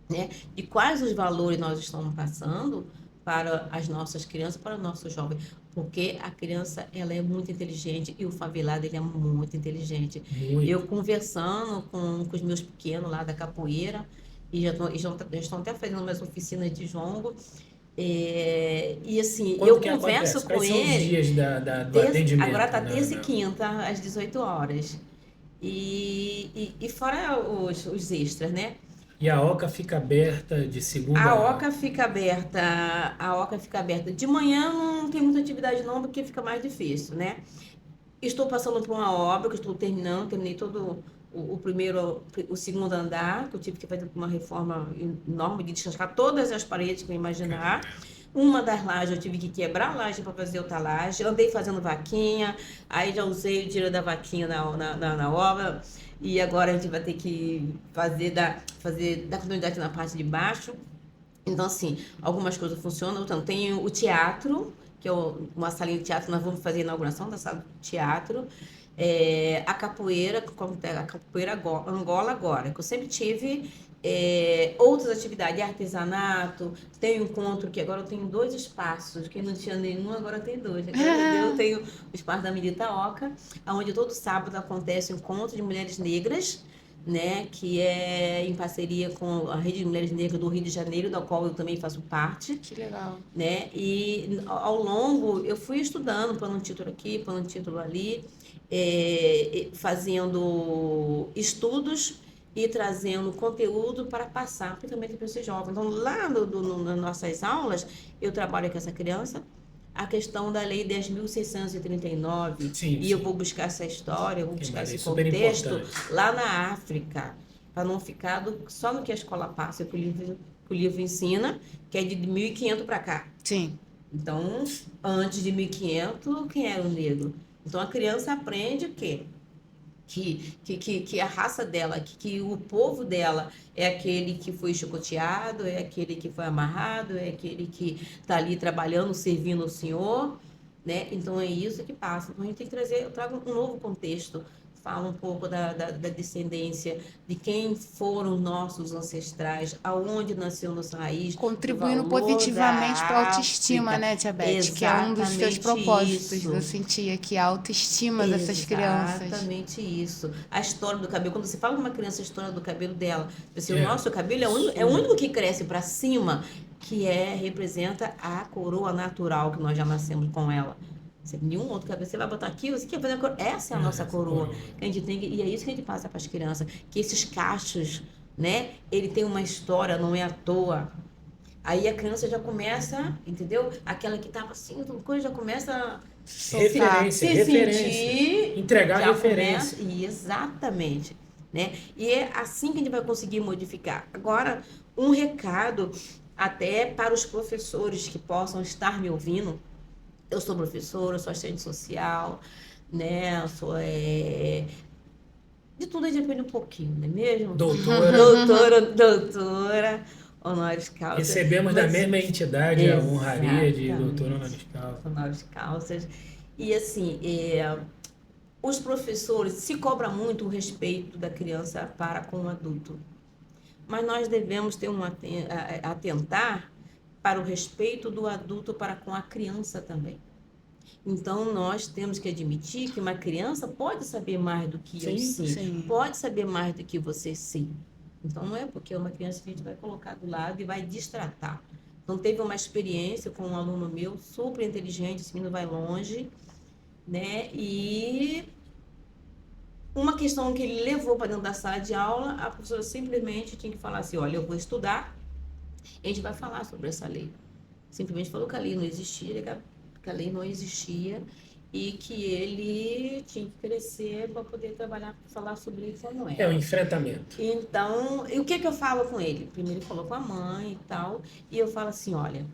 Speaker 2: né, de quais os valores nós estamos passando para as nossas crianças, para os nossos jovens, porque a criança ela é muito inteligente e o favelado ele é muito inteligente.
Speaker 1: Muito.
Speaker 2: Eu conversando com os meus pequenos lá da capoeira, e já estão até fazendo umas oficinas de jongo, e assim,
Speaker 1: Quando
Speaker 2: eu
Speaker 1: que
Speaker 2: converso
Speaker 1: acontece?
Speaker 2: com
Speaker 1: Quais são os
Speaker 2: ele.
Speaker 1: dias do atendimento?
Speaker 2: Agora está terça e quinta, às 18 horas. E fora os extras, né?
Speaker 1: E a Oca fica aberta de segunda
Speaker 2: A Oca fica aberta. De manhã não tem muita atividade não, porque fica mais difícil, né? Estou passando por uma obra que estou terminando, terminei todo o segundo andar, que eu tive que fazer uma reforma enorme de descascar todas as paredes que eu imaginar. Uma das lajes eu tive que quebrar a laje para fazer outra laje. Andei fazendo vaquinha, aí já usei o dinheiro da vaquinha na obra. E agora a gente vai ter que dar continuidade na parte de baixo. Então, assim, algumas coisas funcionam. Então, tem o teatro, que é uma salinha de teatro, nós vamos fazer a inauguração da sala de teatro. A capoeira Angola agora, que eu sempre tive outras atividades, artesanato, tem um encontro que agora eu tenho 2 espaços, que não tinha nenhum, agora tem 2. Eu tenho o espaço da Milita Oca, onde todo sábado acontece o encontro de mulheres negras, né, que é em parceria com a Rede de Mulheres Negras do Rio de Janeiro, da qual eu também faço parte.
Speaker 3: Que legal.
Speaker 2: Né? E ao longo eu fui estudando, pondo um título aqui, pondo um título ali, fazendo estudos e trazendo conteúdo para passar, principalmente para esses jovens. Então, lá nas nossas aulas, eu trabalho com essa criança, a questão da Lei 10.639, e eu vou buscar essa história, eu vou buscar esse contexto lá na África, para não ficar só no que a escola passa, que o livro ensina, que é de 1500 para cá.
Speaker 3: Sim.
Speaker 2: Então, antes de 1500, quem era o negro? Então, a criança aprende o quê? Que a raça dela, que o povo dela é aquele que foi chicoteado, é aquele que foi amarrado, é aquele que está ali trabalhando, servindo o Senhor, né? Então, é isso que passa. Então, a gente tem que eu trago um novo contexto, fala um pouco da descendência, de quem foram os nossos ancestrais, aonde nasceu nossa raiz.
Speaker 3: Contribuindo positivamente para a autoestima, né, Tia Beth? Que é um dos teus propósitos. Eu senti aqui a autoestima dessas crianças.
Speaker 2: Exatamente isso. A história do cabelo. Quando você fala com uma criança a história do cabelo dela, assim, o nosso cabelo é o único que cresce para cima, que representa a coroa natural que nós já nascemos com ela. Nenhum outro cabelo. Você vai botar aqui, você quer fazer a coroa. Essa é a nossa coroa. Que a gente tem, e é isso que a gente passa para as crianças. Que esses cachos, né? Ele tem uma história, não é à toa. Aí a criança já começa, entendeu? Aquela que estava assim, coisa já começa a
Speaker 1: referência.
Speaker 2: Sentir,
Speaker 1: entregar referência.
Speaker 2: Exatamente. Né? E é assim que a gente vai conseguir modificar. Agora, um recado até para os professores que possam estar me ouvindo. Eu sou professora, eu sou assistente social, né? Eu sou de tudo a gente aprende um pouquinho, não é mesmo? Doutora, honoris causa.
Speaker 1: Recebemos da mesma entidade a honraria de doutora honoris causa.
Speaker 2: Honoris causa. E assim, os professores se cobra muito o respeito da criança para com o adulto. Mas nós devemos atentar para o respeito do adulto para com a criança também. Então, nós temos que admitir que uma criança pode saber mais do que eu sim, pode saber mais do que você sim. Então, não é porque é uma criança que a gente vai colocar do lado e vai destratar. Então, teve uma experiência com um aluno meu, super inteligente, esse menino vai longe, né? E uma questão que ele levou para dentro da sala de aula, a professora simplesmente tinha que falar assim, olha, eu vou estudar, A gente vai falar sobre essa lei. Simplesmente falou que a lei não existia, que a lei não existia e que ele tinha que crescer para poder trabalhar, falar sobre isso ou não é.
Speaker 1: É o enfrentamento.
Speaker 2: Então, e o que eu falo com ele? Primeiro ele falou com a mãe e tal, e eu falo assim, olha,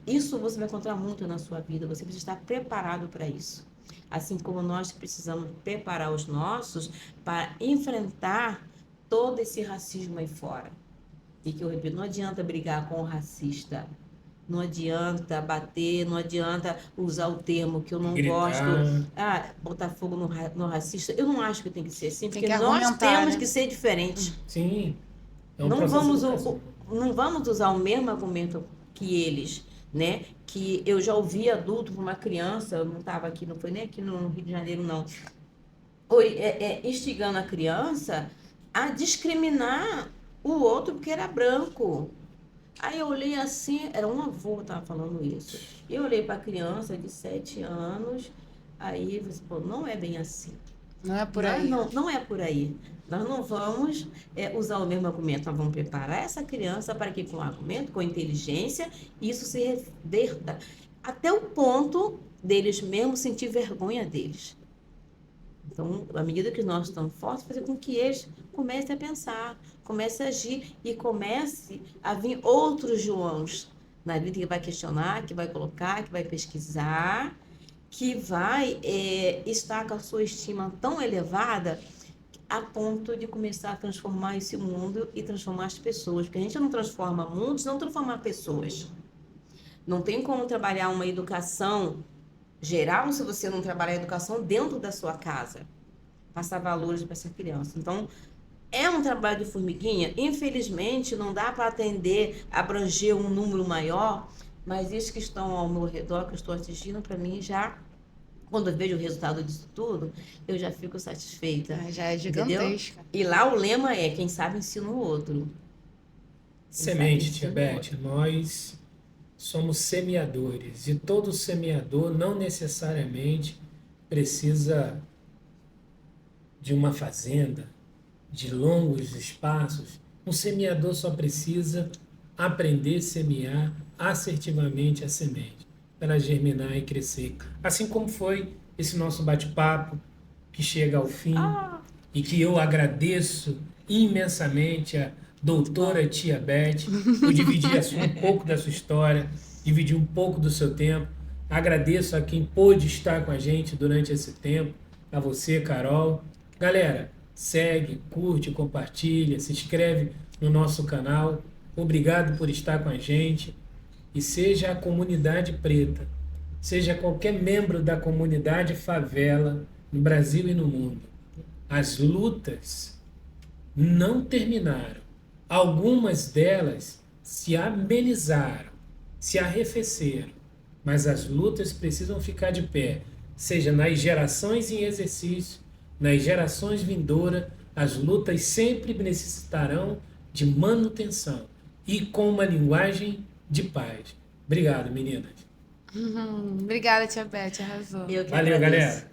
Speaker 2: isso você vai encontrar muito na sua vida, você precisa estar preparado para isso. Assim como nós precisamos preparar os nossos para enfrentar todo esse racismo aí fora. E que eu repito, não adianta brigar com o racista, não adianta bater, não adianta usar o termo que eu não gosto, botar fogo no racista. Eu não acho que tem que ser assim, porque nós temos que ser diferentes.
Speaker 1: Sim.
Speaker 2: Não vamos usar o mesmo argumento que eles, né? Que eu já ouvi adulto para uma criança, eu não estava aqui, não foi nem aqui no Rio de Janeiro, não. Instigando a criança a discriminar o outro porque era branco. Aí eu olhei assim, era um avô que estava falando isso. E eu olhei para a criança de 7 anos, aí você falou, não é bem assim.
Speaker 3: Não é por aí.
Speaker 2: Não é por aí. Nós não vamos usar o mesmo argumento, nós vamos preparar essa criança para que com argumento, com inteligência, isso se reverta. Até o ponto deles mesmos sentir vergonha deles. Então, à medida que nós estamos fortes, fazer com que eles comecem a pensar, comecem a agir e comece a vir outros Joãos na vida que vai questionar, que vai colocar, que vai pesquisar, que vai estar com a sua estima tão elevada a ponto de começar a transformar esse mundo e transformar as pessoas. Porque a gente não transforma mundos, não transforma pessoas. Não tem como trabalhar uma educação geral se você não trabalhar a educação dentro da sua casa. Passar valores para essa criança. Então, é um trabalho de formiguinha. Infelizmente, não dá para atender, abranger um número maior, mas esses que estão ao meu redor, que eu estou assistindo, para mim já, quando eu vejo o resultado disso tudo, eu já fico satisfeita.
Speaker 3: Já é gigantesca.
Speaker 2: Entendeu? E lá o lema é, quem sabe ensina o outro.
Speaker 1: Semente, tia Beth, nós somos semeadores e todo semeador não necessariamente precisa de uma fazenda, de longos espaços. Um semeador só precisa aprender a semear assertivamente a semente, para ela germinar e crescer. Assim como foi esse nosso bate-papo, que chega ao fim, e que eu agradeço imensamente a doutora tia Beth, por dividir um pouco da sua história, dividir um pouco do seu tempo. Agradeço a quem pôde estar com a gente durante esse tempo, a você, Carol. Galera, segue, curte, compartilha, se inscreve no nosso canal. Obrigado por estar com a gente. E seja a comunidade preta, seja qualquer membro da comunidade favela, no Brasil e no mundo, as lutas não terminaram. Algumas delas se amenizaram, se arrefeceram, mas as lutas precisam ficar de pé, seja nas gerações em exercício, nas gerações vindouras, as lutas sempre necessitarão de manutenção e com uma linguagem de paz. Obrigado, meninas.
Speaker 3: Obrigada, tia Beth, arrasou.
Speaker 1: Valeu, galera.